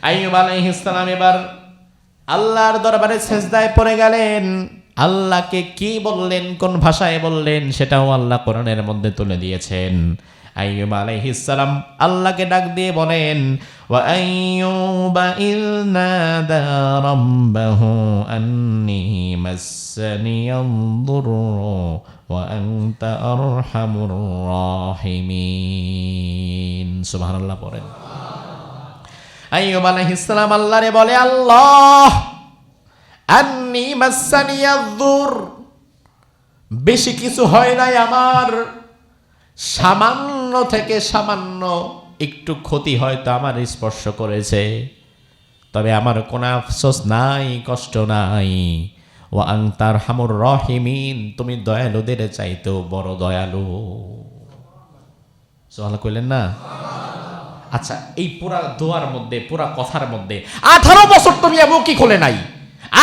আইয়ুব আলাইহিস সালাম এবার আল্লাহর দরবারে সেজদায় পড়ে গেলেন। আল্লাহকে কি বললেন, কোন ভাষায় বললেন, সেটাও আল্লাহ কোরআনের মধ্যে তুলে দিয়েছেন। আইয়ুব আলাইহিস সালাম আল্লাহকে ডাক দিয়ে বলেন, ওয়া আইয়ুবা ইয নাদা রাব্বাহু আন্নী মাসসানিয়াদ-দুররু ওয়া আনতা আরহামুর রাহিমিন। সুবহানাল্লাহ পড়েন। আইয়ুব আলাইহিস সালাম আল্লাহরে বলে, আল্লাহ আন্নী মাসসানিয়াদ-দুর, বেশি কিছু হয় নাই আমার, সামান্য থেকে সামান্য একটু ক্ষতি হয়তো আমার স্পর্শ করেছে, তবে আমার কোনো আফসোস নাই, কষ্ট নাই। ওয়া আনতা আরহামুর রাহিমিন, তুমি দয়ালুদের চাইতেও বড় দয়ালু। সুবহানাল্লাহ কইলেন না? আচ্ছা, এই পুরা দোয়ার মধ্যে, পুরা কথার মধ্যে 18 বছর তুমি মুখই খোলে নাই।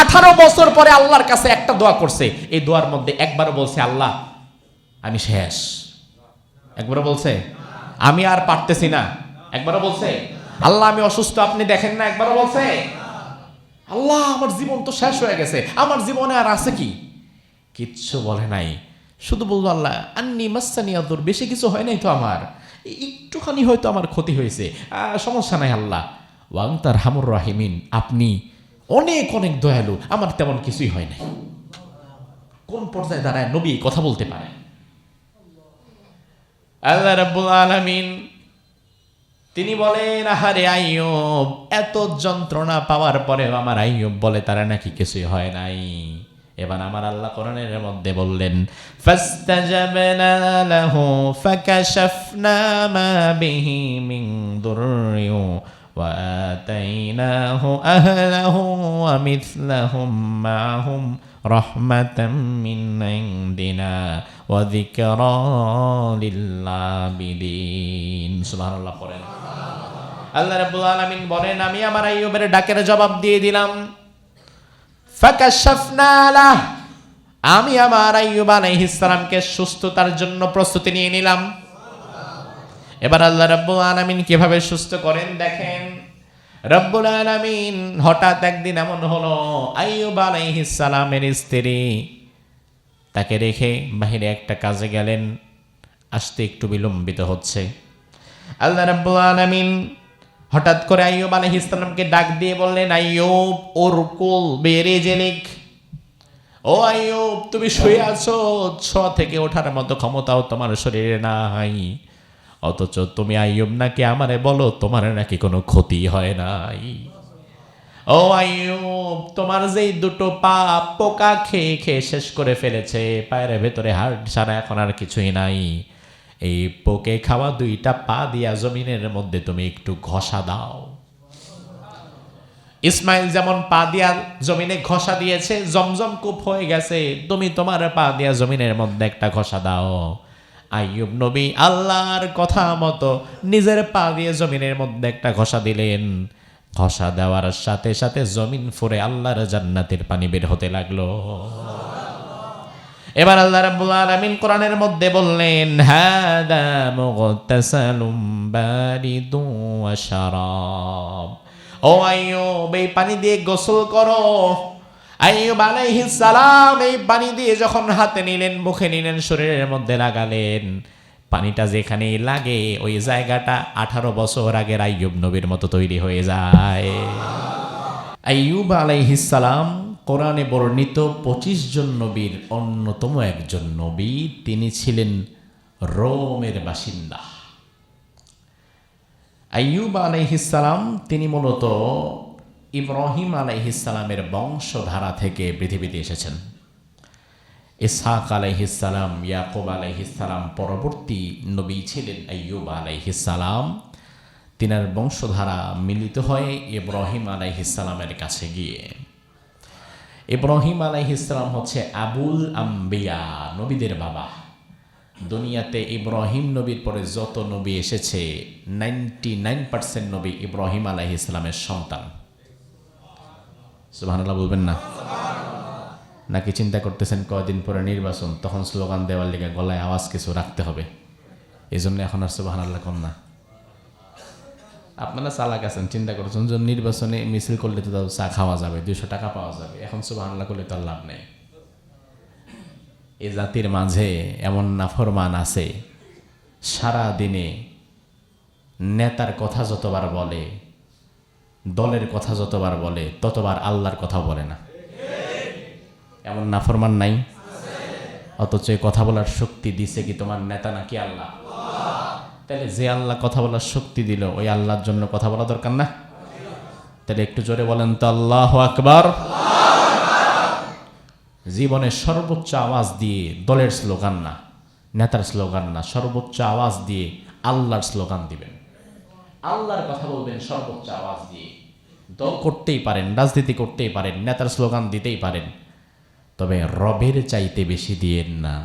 18 বছর পরে আল্লাহর কাছে একটা দোয়া করছে। এই দোয়ার মধ্যে একবারও বলছে আল্লাহ আমি শেষ? একবারও বলছে আমি আর পারতেছি না? একবারও বলছে আল্লাহ আমি অসুস্থ, আপনি দেখেন না? একবারও বলছে আল্লাহ আমার জীবন তো শেষ হয়ে গেছে, আমার জীবনে আর আছে কি? কিচ্ছু বলে নাই। শুধু বলল আল্লাহ আন্নী মাসসানিয়াদ-দুর, বেশি কিছু হয় নাই তো আমার, একটুখানি হয়তো আমার ক্ষতি হয়েছে, সমস্যা নাই আল্লাহ। ওয়া আনতা আরহামুর রাহিমিন, আপনি অনেক অনেক দয়ালু, আমার তেমন কিছুই হয় নাই। কোন পর্যায়ে দাঁড়ায় নবী কথা বলতে পারে? আল্লাহ রাব্বুল আলামিন তিনি বলেন, আহারে আইয়ুব, এত যন্ত্রণা পাওয়ার পরেও আমার আইয়ুব বলে তারা নাকি কিছুই হয় নাই। এবার আমার আল্লাহ কোরআনের মধ্যে বললেন, ফাস্তাজাবনা লাহু ফাকাশাফনা মা বিহি মিন দুররি ওয়া আতাইনাহু আহলাহু ওয়া মিসলাহুম মাআহুম রাহমাতাম মিন ইনদিনা ওয়া যিকরা লিল আবিদিন। সুবহানাল্লাহ পড়েন। আল্লাহ রাব্বুল আলামিন বলেন, আমি আমার আইয়ুবের ডাকের জবাব দিয়ে দিলাম। ফাকাশাফনা লাহ, আমি আমার আইয়ুব আলাইহিস সালামকে সুস্থতার জন্য প্রস্তুতি নিয়ে নিলাম। এবার আল্লাহ রাব্বুল আলামিন কিভাবে সুস্থ করেন দেখেন। রব্বুল আলামিন হঠাৎ একদিন এমন হলো, আইয়ুব আলাইহিস সালামের স্ত্রী তাকে রেখে বাহিরে একটা কাজে গেলেন, আসতে একটু বিলম্বিত হচ্ছে। আল্লাহ রাব্বুল আলামিন হঠাৎ করে আইয়ুব আলাইহিস সালামকে ডাক দিয়ে বললেন, আইয়ুব উরকুল বিরিজলিক, ও আইয়ুব তুমি শুয়ে আছো, ছোঁয়া থেকে ওঠার মতো ক্ষমতাও তোমার শরীরে নাই, অথচ তুমি আইয়ুব নাকি আমারে বলো তোমার নাকি কোনো ক্ষতি হয় নাই। ও আইয়ুব, তোমার যেই দুটো পা পোকা খেয়ে খেয়ে শেষ করে ফেলেছে, পায়ের ভেতরে হাড় ছাড়া এখন আর কিছুই নাই, এই পোকে খাওয়া দুইটা পা দিয়া জমিনের মধ্যে তুমি একটু ঘষা দাও। ইসমাইল যেমন পা দিয়া জমিনে ঘষা দিয়েছে, জমজম কূপ হয়ে গেছে, তুমি তোমার পা দিয়া জমিনের মধ্যে একটা ঘষা দাও। আইয়ুব নবী আল্লাহর কথা মতো নিজের পা দিয়ে জমিনের মধ্যে একটা ঘষা দিলেন। ঘষা দেওয়ার সাথে সাথে জমিন ফুরে আল্লাহর জান্নাতের পানি বের হতে লাগলো। এবার আল্লাহ রাব্বুল আলামিন কোরআনের মধ্যে বললেন, হাদা মুগতাসালুম বারিদু ওয়া শারাব, ও আইয়ুব এই পানি দিয়ে গোসল করো। আইয়ুব আলাইহিস সালাম এই পানি দিয়ে যখন হাতে নিলেন, মুখে নিলেন, শরীরের মধ্যে লাগালেন, পানিটা যেখানে লাগে ওই জায়গাটা 18 বছর আগের আইয়ুব নবীর মতো তৈরি হয়ে যায়। আইয়ুব আলাইহিস সালাম কোরআনে বর্ণিত 25 জন নবীর অন্যতম একজন নবী। তিনি ছিলেন রোমের বাসিন্দা। আইয়ুব আলাইহিস সালাম তিনি মূলত ইব্রাহিম আলাইহিস সালামের বংশধারা থেকে পৃথিবীতে এসেছেন। ইসহাক আলাইহিস সালাম, ইয়াকুব আলাইহিস সালাম পরবর্তী নবী ছিলেন আইয়ুব আলাইহিস সালাম। তিনার বংশধারা মিলিত হয় ইব্রাহিম আলাইহিস সালামের কাছে গিয়ে। ইব্রাহিম আলাইহিস সালাম হচ্ছে আবুল আম্বিয়া, নবীদের বাবা। দুনিয়াতে ইব্রাহিম নবীর পরে যত নবী এসেছে 99% নবী ইব্রাহিম আলাইহিস সালামের সন্তান। সুবহানাল্লাহ বলবেন না? নাকি চিন্তা করতেছেন কয়দিন পরে নির্বাচন, তখন স্লোগান দেওয়ার লেগে গলায় আওয়াজ কিছু রাখতে হবে, এই জন্য এখন আর সুবহানাল্লাহ কম না? আপনারা চালাক আছেন, চিন্তা করছেন যে নির্বাচনে মিছিল করলে তো চা খাওয়া যাবে, 200 টাকা পাওয়া যাবে, এখন সুবহানাল্লাহ করলে তো আর লাভ নেই। এই জাতির মাঝে এমন নাফরমান আছে, সারা দিনে নেতার কথা যতবার বলে, দলের কথা যতবার বলে, ততবার আল্লাহর কথা বলে না। এমন নাফরমান নাই? অথচ কথা বলার শক্তি দিছে কি তোমার নেতা নাকি আল্লাহ? তাহলে যে আল্লাহ কথা বলার শক্তি দিল, ওই আল্লাহর জন্য কথা বলা দরকার না? তাহলে একটু জোরে বলেন তো আল্লাহু আকবার। জীবনের সর্বোচ্চ আওয়াজ দিয়ে, দলের স্লোগান না, নেতার স্লোগান না, সর্বোচ্চ আওয়াজ দিয়ে আল্লাহর স্লোগান দিবেন, আল্লাহর কথা বলবেন সর্বোচ্চ আওয়াজ দিয়ে। দল করতেই পারেন, রাজনীতি করতেই পারেন, নেতার স্লোগান দিতেই পারেন, তবে রবের চাইতে বেশি দিয়েন না।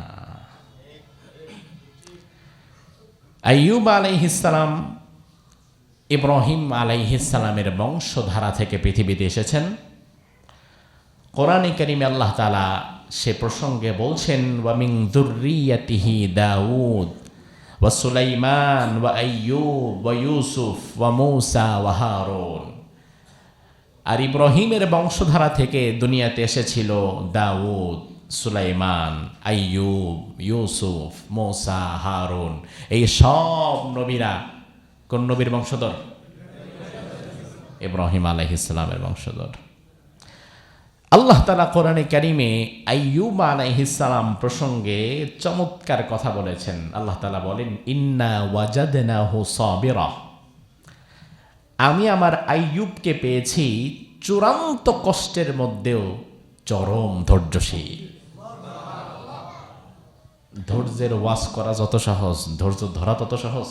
আইয়ুব আলাইহিস সালাম ইব্রাহিম আলাইহিস সালামের বংশধারা থেকে পৃথিবীতে এসেছেন। কোরআনে কারিমে আল্লাহ তাআলা সে প্রসঙ্গে বলছেন, ওয়া মিন যুররিয়াতিহি দাউদ ওয়া সুলাইমান ওয়া আইয়ুব ওয়া ইউসুফ ওয়া মূসা ওয়া হারুন। আর ইব্রাহিমের বংশধারা থেকে দুনিয়াতে এসেছিল দাউদ, সুলাইমান, আইয়ুব, ইউসুফ, মূসা, হারুন। এই সব নবীরা কোন নবীর বংশধর? ইব্রাহিম আলাইহিস সালামের বংশধর। আল্লাহ তাআলা কোরআনে কারিমে আইয়ুব আলাইহিস সালাম প্রসঙ্গে চমৎকার কথা বলেছেন। আল্লাহ তাআলা বলেন, ইন্না ওয়াজাদনাহু সাবিরা, আমি আমার আইয়ুবকে পেয়েছি চূড়ান্ত কষ্টের মধ্যেও চরম ধৈর্যশীল। ধৈর্যের ওয়াজ করা যত সহজ, ধৈর্য ধরা তত সহজ।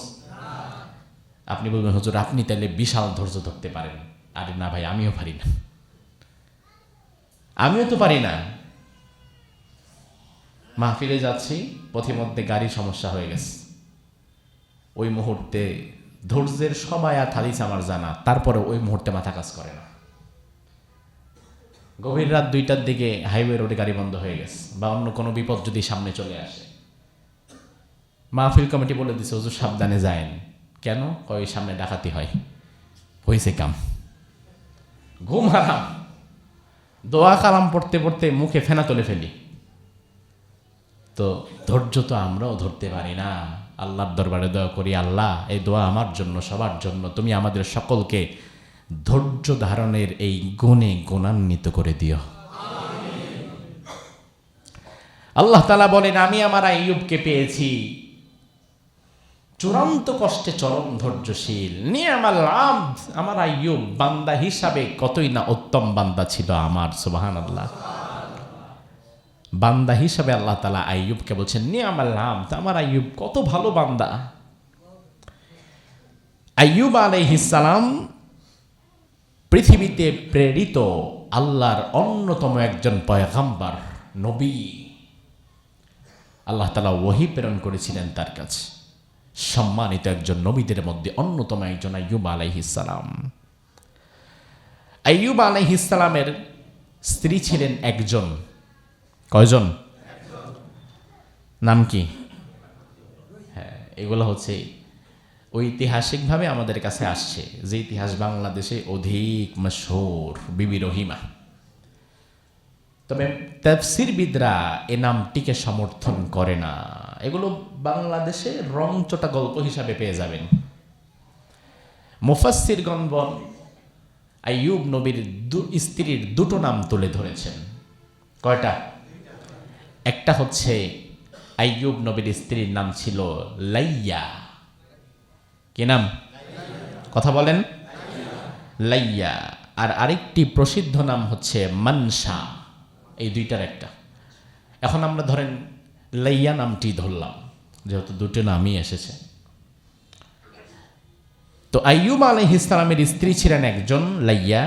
আপনি বলবেন, হুজুর আপনি তাহলে বিশাল ধৈর্য ধরতে পারেন। আরে না ভাই, আমিও পারি না, আমিও তো পারি না। মাহফিলে যাচ্ছি, পথিমধ্যে গাড়ি সমস্যা হয়ে গেছে, ওই মুহূর্তে ধৈর্যের সব আয়াত হাদিস আমার জানা, তারপরে ওই মুহূর্তে মাথা কাজ করে না। গভীর রাত 2টার দিকে হাইওয়ে রোডে গাড়ি বন্ধ হয়ে গেছে, বা অন্য কোনো বিপদ যদি সামনে চলে আসে, মাহফিল কমিটি বলে দিচ্ছে হুজুর সাবধানে যায়েন। কেন? ওই সামনে ডাকাতি হয়, হয়েছে কাম। ঘুম হারাম, দোয়া কালাম পড়তে পড়তে মুখে ফেনা তুলে ফেলি। তো ধৈর্য তো আমরাও ধরতে পারি না। আল্লাহর দরবারে দোয়া করি, আল্লাহ এই দোয়া আমার জন্য, সবার জন্য, তুমি আমাদের সকলকে ধৈর্য ধারণের এই গুণে গুণান্বিত করে দিও। আল্লাহ তাআলা বলেন, আমি আমার আইয়ুবকে পেয়েছি চূড়ান্ত কষ্টে চরম ধৈর্যশীল। নিয়ামাল আবদ, আমার আইয়ুব বান্দা হিসাবে কতই না উত্তম বান্দা ছিল আমার। সুবহানাল্লাহ। বান্দা হিসাবে আল্লাহ তাআলা আইয়ুবকে বলছেন নিয়ামাল আবদ, আমার আইয়ুব কত ভালো বান্দা। আইয়ুব আলাইহিস সালাম পৃথিবীতে প্রেরিত আল্লাহর অন্যতম একজন পয়গম্বর, নবী। আল্লাহ তাআলা ওহী প্রেরণ করেছিলেন তার কাছে। সম্মানিত একজন নবীদের মধ্যে অন্যতম একজন আইয়ুব আলাইহিস সালাম। আইয়ুব আলাইহিস সালামের স্ত্রী ছিলেন একজন। কয়জন? নাম কি? হ্যাঁ, এগুলো হচ্ছে ঐতিহাসিকভাবে আমাদের কাছে আসছে, যে ইতিহাস বাংলাদেশে অধিক মশহুর, বিবি রহিমা। তবে তাফসীরবিদরা এ নামটিকে সমর্থন করে না। এগুলো বাংলাদেশে রংচটা গল্প হিসাবে পেয়ে যাবেন। মুফাসসিরগণ আইয়ুব নবীর স্ত্রীর দুটো নাম তুলে ধরেছেন। কয়টা? একটা হচ্ছে আইয়ুব নবীর স্ত্রীর নাম ছিল লাইয়া। কি নাম? কথা বলেন। লাইয়া। আর আরেকটি প্রসিদ্ধ নাম হচ্ছে মানসা। এই দুইটার একটা। এখন আমরা ধরেন লাইয়া নামটি ধরলাম, যেহেতু দুটো নামই এসেছে। তো আইয়ুব আলাইহিস সালামের স্ত্রী ছিলেন একজন লাইয়া,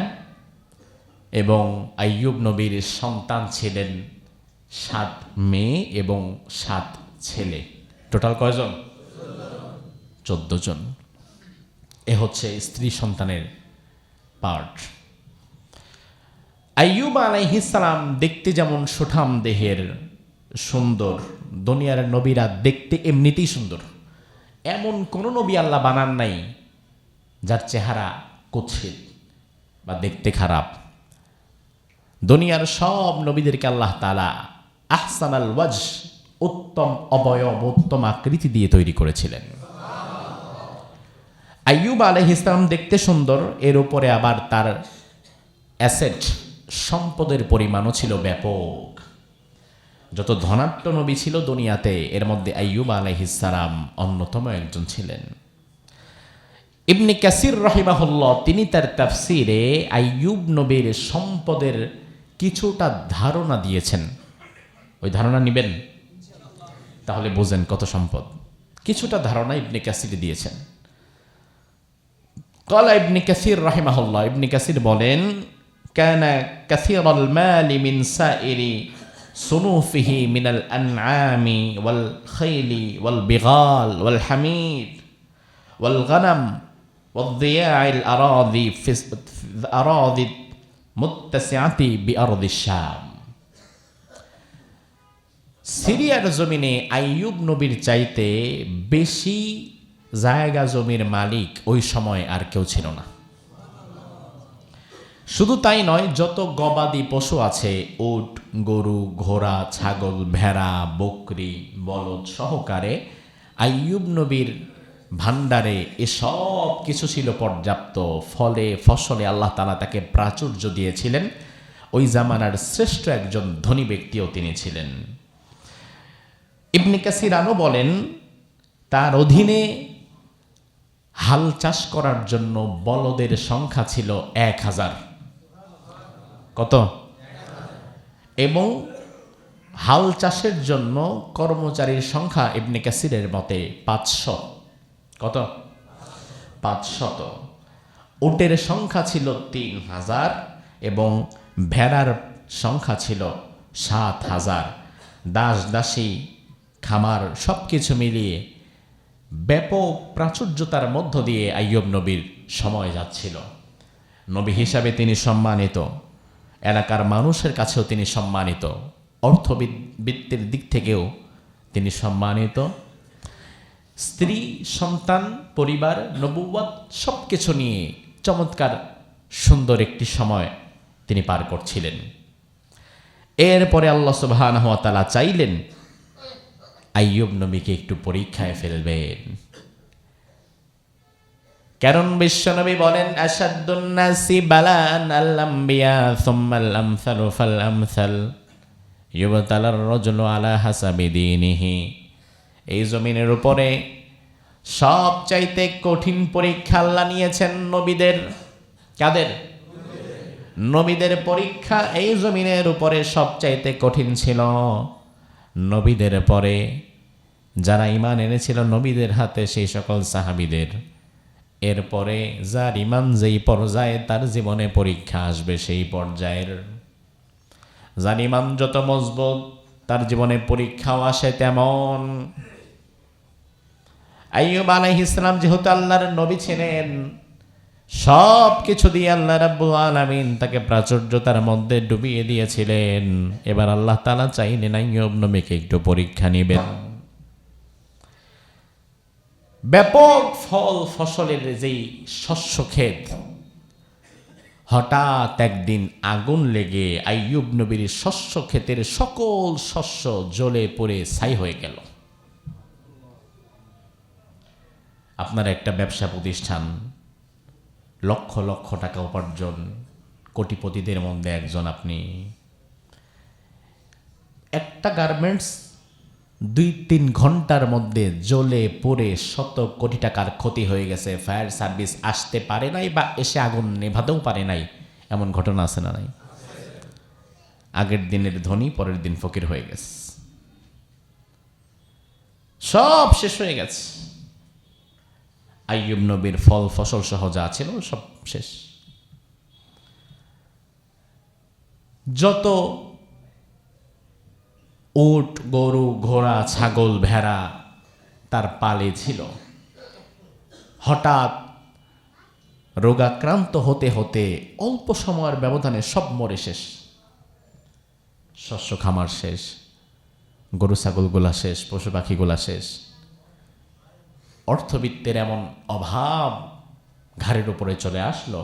এবং আইয়ুব নবীর সন্তান ছিলেন 7 মেয়ে এবং 7 ছেলে। টোটাল কয়জন? 14 জন। এ হচ্ছে স্ত্রী সন্তানের পার্ট। আইয়ুব আলাইহিস সালাম দেখতে যেমন সুঠাম দেহের, সুন্দর, দুনিয়ার নবীরা দেখতে এমনিতেই সুন্দর। এমন কোন নবী আল্লাহ বানান নাই যার চেহারা কুৎসিত বা দেখতে খারাপ। দুনিয়ার সব নবীদেরকে আল্লাহ তাআলা আহসানাল ওয়াজ, উত্তম অবয়ব, উত্তম আকৃতি দিয়ে তৈরি করেছিলেন। আইয়ুব আলাইহিস সালাম দেখতে সুন্দর, এর উপরে আবার তার অ্যাসেট, সম্পদের পরিমাণও ছিল ব্যাপক। যত ধনাঢ্য নবী ছিল দুনিয়াতে, এর মধ্যে আইয়ুব আলাইহিস সালাম অন্যতম একজন ছিলেন। ইবনে কাসির রাহিমাহুল্লাহ তিনি তার তাফসিরে আইয়ুব নবীর সম্পদের কিছুটা ধারণা দিয়েছেন। ওই ধারণা নিবেন, তাহলে বুঝেন কত সম্পদ। কিছুটা ধারণা ইবনে কাসির দিয়েছেন। ক্বালা ইবনে কাসির রাহিমাহুল্লাহ, ইবনে কাসির বলেন, কানা কাসীরাল মালি মিন সাইরি সুনুফিহি মিনাল আনআমি ওয়াল খাইলি ওয়াল বিগাল ওয়াল হামির ওয়াল গানাম ওয়াল দিয়াইল আরাদি ফিস আরাদি মুত্তাসিআতি বিআরদিশ শাম। সিরিয়ার জমিনে আইয়ুব নবীর চাইতে বেশি জায়গা জমির মালিক ওই সময় আর কেউ ছিল না। শুধু তাই নয়, যত গবাদি পশু আছে, উট, গরু, ঘোড়া, ছাগল, ভেড়া, বকরি, বলদ সহকারে আইয়ুব নবীর ভান্ডারে এসব কিছু ছিল পর্যাপ্ত। ফলে ফসলে আল্লাহ তাআলা তাকে প্রাচুর্য দিয়েছিলেন। ওই জামানার শ্রেষ্ঠ একজন ধনী ব্যক্তিও তিনি ছিলেন। ইবনে কাসির আরও বলেন, তার অধীনে হাল চাষ করার জন্য বলদের সংখ্যা ছিল 1000। কত? এবং হাল চাষের জন্য কর্মচারীর সংখ্যা ইবনে কাসিরের মতে 500। কত? 500। উটের সংখ্যা ছিল 3000 এবং ভেড়ার সংখ্যা ছিল 7000। দাস দাসী, খামার সবকিছু মিলিয়ে ব্যাপক প্রাচুর্যতার মধ্য দিয়ে আইয়ুব নবীর সময় যাচ্ছিল। নবী হিসাবে তিনি সম্মানিত, এলাকার মানুষের কাছেও তিনি সম্মানিত, অর্থবিত্তের দিক থেকেও তিনি সম্মানিত। স্ত্রী, সন্তান, পরিবার, নবুওয়াত সবকিছু নিয়ে চমৎকার সুন্দর একটি সময় তিনি পার করছিলেন। এরপরে আল্লাহ সুবহানাহু ওয়া তাআলা চাইলেন আইয়ুব নবীকে একটু পরীক্ষায় ফেলবেন। কারণ বিশ্বনবী বলেন, আশাদ্দুন নাসি বালান আল আমবিয়া সুম্মাল আমসালু ফাল আমসাল ইউবতালার রাজুলু আলা হাসাবি দীনিহি। এই জমিনের উপরে সবচাইতে কঠিন পরীক্ষা আল্লাহ নিয়েছেন নবীদের। কাদের? নবীদের পরীক্ষা এই জমিনের উপরে সবচাইতে কঠিন ছিল। নবীদের পরে যারা ঈমান এনেছিল নবীদের হাতে, সেই সকল সাহাবীদের। এরপরে যার ঈমান যেই পর্যায়ে, তার জীবনে পরীক্ষা আসবে সেই পর্যায়ের। যার ঈমান যত মজবুত, তার জীবনে পরীক্ষাও আসে তেমন। আইয়ুব আলাইহিস সালাম যেহেতু আল্লাহর নবী ছিলেন, সব কিছু দিয়ে আল্লাহ রাব্বুল আলামিন তাকে প্রাচুর্যতার মধ্যে ডুবিয়ে দিয়েছিলেন। এবার আল্লাহ তাআলা চাইলেন আইয়ুব নবীকে একটু পরীক্ষা নেবেন। ব্যাপক ফল ফসলের যেই শস্য ক্ষেত, হঠাৎ একদিন আগুন লেগে আইয়ুব নবীর শস্য ক্ষেতের সকল শস্য জ্বলে পড়ে ছাই হয়ে গেল। আপনার একটা ব্যবসা প্রতিষ্ঠান, লক্ষ লক্ষ টাকা উপার্জন, কোটিপতিদের মধ্যে একজন আপনি, একটা গার্মেন্টস 2-3 ঘন্টার মধ্যে জ্বলে পড়ে শত কোটি টাকার ক্ষতি হয়ে গেছে। ফায়ার সার্ভিস আসতে পারে নাই বা এসে আগুন নেভাতেও পারে নাই, এমন ঘটনা আছে না নাই? আগের দিনের ধনী পরের দিন ফকির হয়ে গেছে, সব শেষ হয়ে গেছে। আইয়ুব নবীর ফল ফসল সহ যা ছিল সব শেষ। যত উট, গরু, ঘোড়া, ছাগল, ভেড়া তার পালে ছিল, হঠাৎ রোগাক্রান্ত হতে হতে অল্প সময়ের ব্যবধানে সব মরে শেষ। শস্য খামার শেষ, গরু ছাগলগুলা শেষ, পশু পাখিগুলা শেষ। অর্থবিত্তের এমন অভাব, ঘাড়ের উপরে চলে আসলো।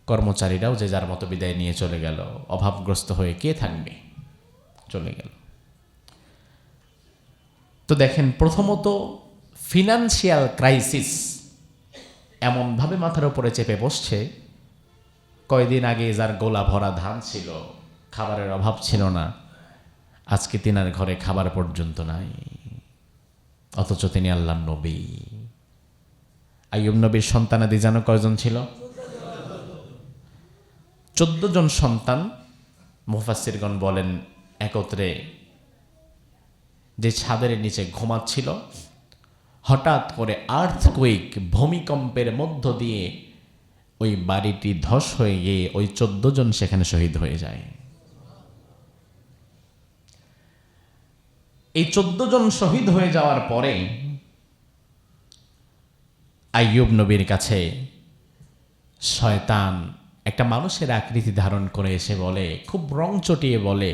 কর্মচারীরাও যে যার মতো বিদায় নিয়ে চলে গেল। অভাবগ্রস্ত হয়ে কে থাকবে, চলে গেল। তো দেখেন, প্রথমত ফিনান্সিয়াল ক্রাইসিস এমনভাবে মাথার উপরে চেপে বসছে, কয়দিন আগে যার গোলা ভরা ধান ছিল, খাবারের অভাব ছিল না, আজকে তিনার ঘরে খাবার পর্যন্ত নাই। অথচ তিনি আল্লাহর নবী। আইয়ুব নবীর সন্তানাদি জানো কয়জন ছিল? 14 জন সন্তান। মুফাসসিরগণ বলেন একত্রে যে ছাদের নিচে ঘুমাচ্ছিল, হঠাৎ করে আর্থকুইক, ভূমিকম্পের মধ্য দিয়ে ওই বাড়িটি ধস হয়ে গিয়ে ওই 14 জন সেখানে শহীদ হয়ে যায়। এই 14 জন শহীদ হয়ে যাওয়ার পরে আইয়ুব নবীর কাছে শয়তান একটা মানুষের আকৃতি ধারণ করে এসে বলে, খুব রং চটিয়ে বলে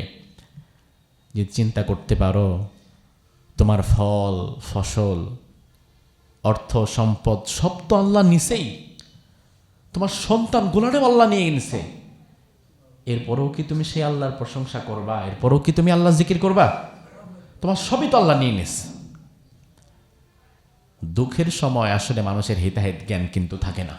যে চিন্তা করতে পারো, তোমার ফল ফসল, অর্থ সম্পদ সব তো আল্লাহ নিছেই, তোমার সন্তান গুলারেও আল্লাহ নিয়ে নিছে, এরপরেও কি তুমি সেই আল্লাহর প্রশংসা করবা? এরপরেও কি তুমি আল্লাহ জিকির করবা? তোমার সবই তো আল্লাহ নিয়ে নিছে। দুঃখের সময় আসলে মানুষের হিতাহিত জ্ঞান কিন্তু থাকে না।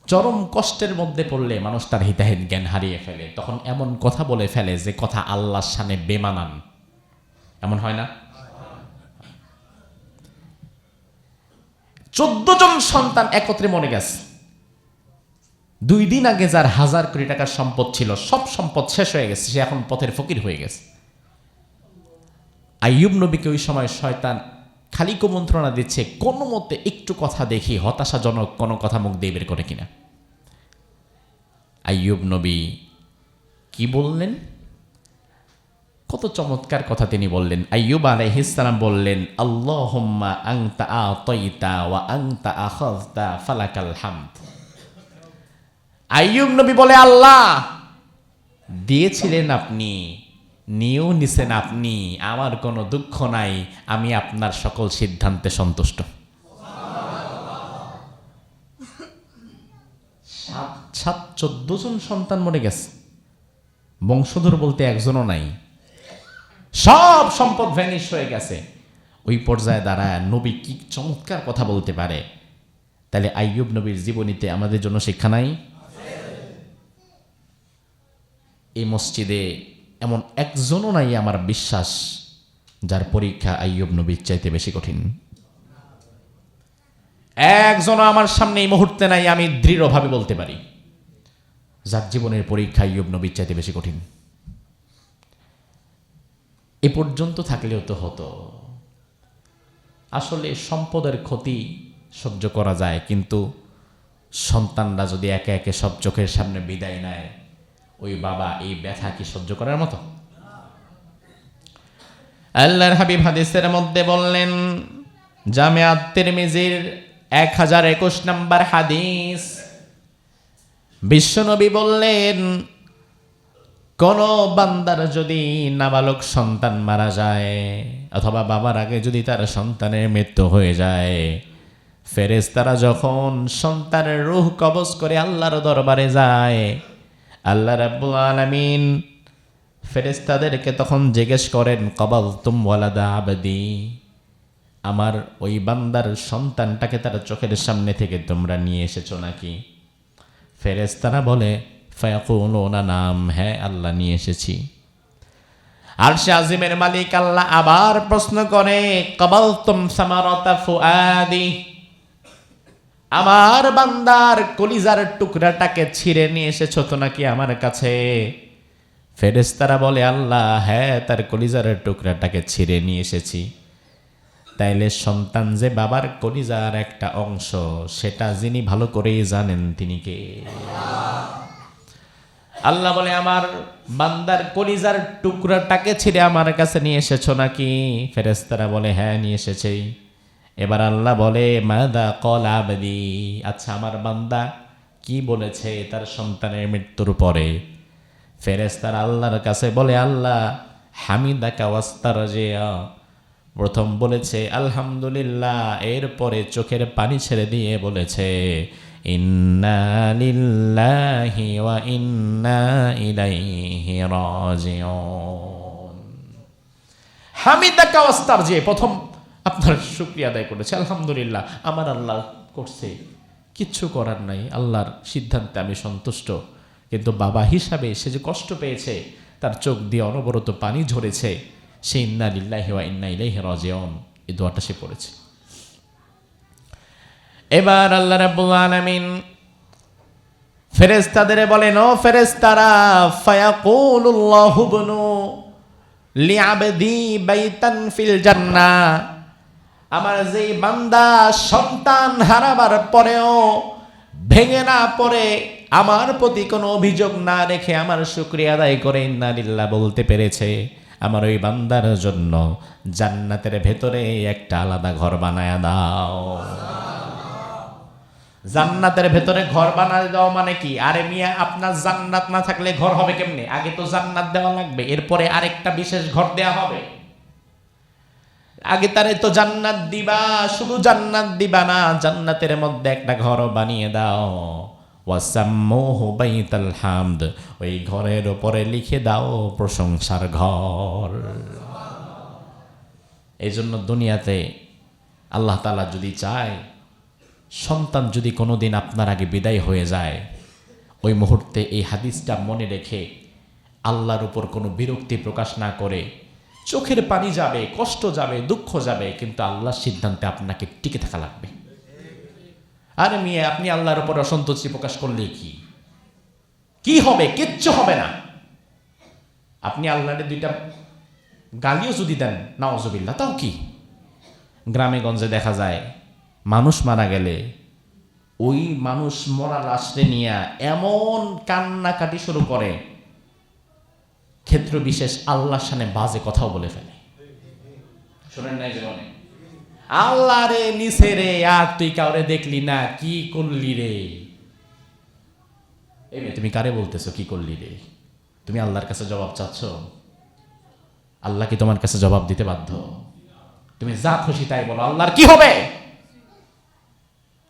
চরম কষ্টের মধ্যে পড়লে মানুষ তার হিতাহিত জ্ঞান হারিয়ে ফেলে, তখন এমন কথা বলে ফেলে যে কথা আল্লাহর শানে বেমানান। এমন হয় না? 14 জন সন্তান একত্রে মরে গেছে। 2 দিন আগে যার 1000 কোটি টাকার সম্পদ ছিল, সব সম্পদ শেষ হয়ে গেছে, সে এখন পথের ফকির হয়ে গেছে। আইয়ুব নবীকে ওই সময় শয়তান খালি কুমন্ত্রণা দিচ্ছে, কোনো মতে একটু কথা দেখি হতাশাজনক কোনো কথা মুখ দিয়ে বের করে কিনা। আইয়ুব নবী কি বললেন? কত চমৎকার কথা তিনি বললেন। আইয়ুব আলাইহিস সালাম বললেন, আল্লাহুম্মা আনতা আতাইতা ওয়া আনতা আখাযতা ফালাকাল হামদ। আইয়ুব নবী বলে, আল্লাহ দিয়েছিলেন আপনি, নিয়েও নিছেন আপনি, আমার কোনো দুঃখ নাই, আমি আপনার সকল সিদ্ধান্তে সন্তুষ্ট। 14 জন সন্তান মরে গেছে, বংশধর বলতে একজনও নাই, সব সম্পদ ভ্যানিশ হয়ে গেছে। ওই পর্যায়ে দাঁড়ায় নবী কি চমৎকার কথা বলতে পারে। তাহলে আইয়ুব নবীর জীবনীতে আমাদের জন্য শিক্ষা নাই? এই মসজিদে এমন একজনও নাই আমার বিশ্বাস যার পরীক্ষা আইয়ুব নবীর চাইতে বেশি কঠিন। একজনও আমার সামনে এই মুহূর্তে নাই, আমি দৃঢ়ভাবে বলতে পারি, যার জীবনের পরীক্ষা আইয়ুব নবীর চাইতে বেশি কঠিন। এ পর্যন্ত থাকলেও তো হতো। আসলে সম্পদের ক্ষতি সহ্য করা যায়, কিন্তু সন্তানরা যদি একে একে সব চোখের সামনে বিদায় নেয়, ওই বাবা এই ব্যথা কি সহ্য করার মতো? আল্লাহর হাবিব হাদিসের মধ্যে বললেন, জামিআত তিরমিজির 1021 নম্বর হাদিস, বিশ্বনবী বললেন, কোন বান্দার যদি নাবালক সন্তান মারা যায় অথবা বাবার আগে যদি তার সন্তানের মৃত্যু হয়ে যায়, ফেরেশতারা যখন সন্তানের রূহ কবজ করে আল্লাহর দরবারে যায়, আল্লাহ রাব্বুল আলামিন ফেরেশতাদেরকে তখন জিজ্ঞেস করেন, কবালতুম ওয়ালাদা আবদি, আমার ওই বান্দার সন্তানটাকে তার চোখের সামনে থেকে তোমরা নিয়ে এসেছো নাকি? ফেরেশতারা বলে, ফায়াকুলুনা নাম, হ্যাঁ আল্লাহ নিয়ে এসেছি। আরশে আজিমের মালিক আল্লাহ আবার প্রশ্ন করে, কবালতুম সামারাতা ফুআদি, আমার বান্দার কলিজার টুকরাটাকে ছিঁড়ে নিয়ে এসেছো তো নাকি আমার কাছে? ফেরেশতারা বলে, আল্লাহ হ্যাঁ, তার কলিজার টুকরাটাকে ছিঁড়ে নিয়ে এসেছি। তাইলে সন্তান যে বাবার কলিজার একটা অংশ, সেটা যিনি ভালো করেই জানেন তিনি কে? আল্লাহ বলে, আমার বান্দার কলিজার টুকরাটাকে ছিঁড়ে আমার কাছে নিয়ে এসেছো নাকি? ফেরেশতারা বলে, হ্যাঁ নিয়ে এসেছি। এবার আল্লাহ বলে, মাদা কল আবদি, আচ্ছা আমার বান্দা কি বলেছে তার সন্তানের মৃত্যুর পরে? ফেরেশতারা আল্লাহর কাছে বলে, আল্লাহ হামিদাকা ওয়াস্তারজিয়া, প্রথম বলেছে আলহামদুলিল্লাহ, এরপরে চোখের পানি ছেড়ে দিয়ে বলেছে ইন্না লিল্লাহি ওয়া ইন্না ইলাইহি রাজিউন। হামিদাকা ওয়াস্তারজি, প্রথম আপনার শুকরিয়া আদায় করেছে, আলহামদুলিল্লাহ আমার আল্লাহ করছে, কিচ্ছু করার নাই, আল্লাহর সিদ্ধান্তে আমি সন্তুষ্ট। কিন্তু বাবা হিসাবে সে যে কষ্ট পেয়েছে, তার চোখ দিয়ে অনবরত পানি ঝরেছে, সে ইন্না লিল্লাহি ওয়া ইন্না ইলাইহি রাজিউন এই দোয়াটা সে পড়েছে। এবার আল্লাহ রাব্বুল আলামিন ফেরেশতাদের বলেন, ও ফেরেশতারা, ফায়াকুলুল্লাহু বুনু লিআবদি বাইতান ফিল জান্নাহ, আমার যেই বান্দা সন্তান হারাবার পরেও ভেঙে না পড়ে আমার প্রতি কোনো অভিযোগ না রেখে আমার শুকরিয়া আদায় করে ইন্না লিল্লাহ বলতে পেরেছে, আমার ওই বান্দার জন্য জান্নাতের ভেতরে একটা আলাদা ঘর বানায়া দাও। জান্নাতের ভেতরে ঘর বানায় দাও মানে কি? আরে মিয়া, আপনার জান্নাত না থাকলে ঘর হবে কেমনে? আগে তো জান্নাত দেওয়া লাগবে, এরপরে আরেকটা বিশেষ ঘর দেয়া হবে। আগে তারে তো জান্নাত দিবা, শুধু জান্নাত দিবা না, জান্নাতের মধ্যে একটা ঘর বানিয়ে দাও। ওয়াসাম্মুহু বাইতাল হামদ, ওই ঘরের উপরে লিখে দাও প্রশংসার ঘর। এই জন্য দুনিয়াতে আল্লাহ তাআলা যদি চায়, সন্তান যদি কোনোদিন আপনার আগে বিদায় হয়ে যায়, ওই মুহূর্তে এই হাদিসটা মনে রেখে আল্লাহর উপর কোনো বিরক্তি প্রকাশ না করে, চোখের পানি যাবে, কষ্ট যাবে, দুঃখ যাবে, কিন্তু আল্লাহর সিদ্ধান্তে আপনাকে টিকে থাকা লাগবে। আরে মিয়া, আপনি আল্লাহর উপর অসন্তুষ্টি প্রকাশ করলে কি হবে? কিচ্ছু হবে না। আপনি আল্লাহরে দুইটা গালিও যদি দেন, নাউজুবিল্লাহ, তাও কি? গ্রামে গঞ্জে দেখা যায় মানুষ মারা গেলে ওই মানুষ মরা লাশে নিয়ে এমন কান্নাকাটি শুরু করে, ক্ষেত্র বিশেষ আল্লাহর সামনে বাজে কথাও বলে ফেলে। শোনেন নাই জীবনে? আল্লাহ রে নিছে রে, আর তুই কাউরে দেখলি না, কি করলি রে? এই মেয়ে, তুমি কারে বলতেছো কি করলি রে? তুমি আল্লাহর কাছে জবাব চাচ্ছ? আল্লাহ কি তোমার কাছে জবাব দিতে বাধ্য? তুমি যা খুশি তাই বলো, আল্লাহর কি হবে?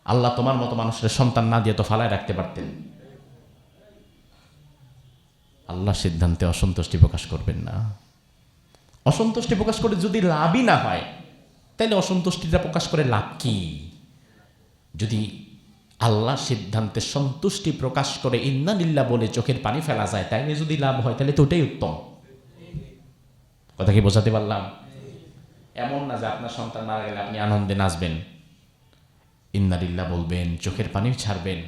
আল্লাহ তোমার মতো মানুষের সন্তান না দিয়ে তো ফালায় রাখতে পারতেন। আল্লাহ সিদ্ধান্তে অসন্তুষ্টি প্রকাশ করবেন না। অসন্তুষ্টি প্রকাশ করে যদি লাভই না হয়, তাহলে অসন্তুষ্টিটা প্রকাশ করে লাভ কি? যদি আল্লাহ সিদ্ধান্তে সন্তুষ্টি প্রকাশ করে ইন্না লিল্লাহ বলে চোখের পানি ফেলা যায়, তাইলে যদি লাভ হয় তাহলে তো ওটাই উত্তম। কথা কি বোঝাতে পারলাম? এমন না যে আপনার সন্তান মারা গেলে আপনি আনন্দে নাচবেন, ইন্না লিল্লাহ বলবেন, চোখের পানি ছাড়বেন,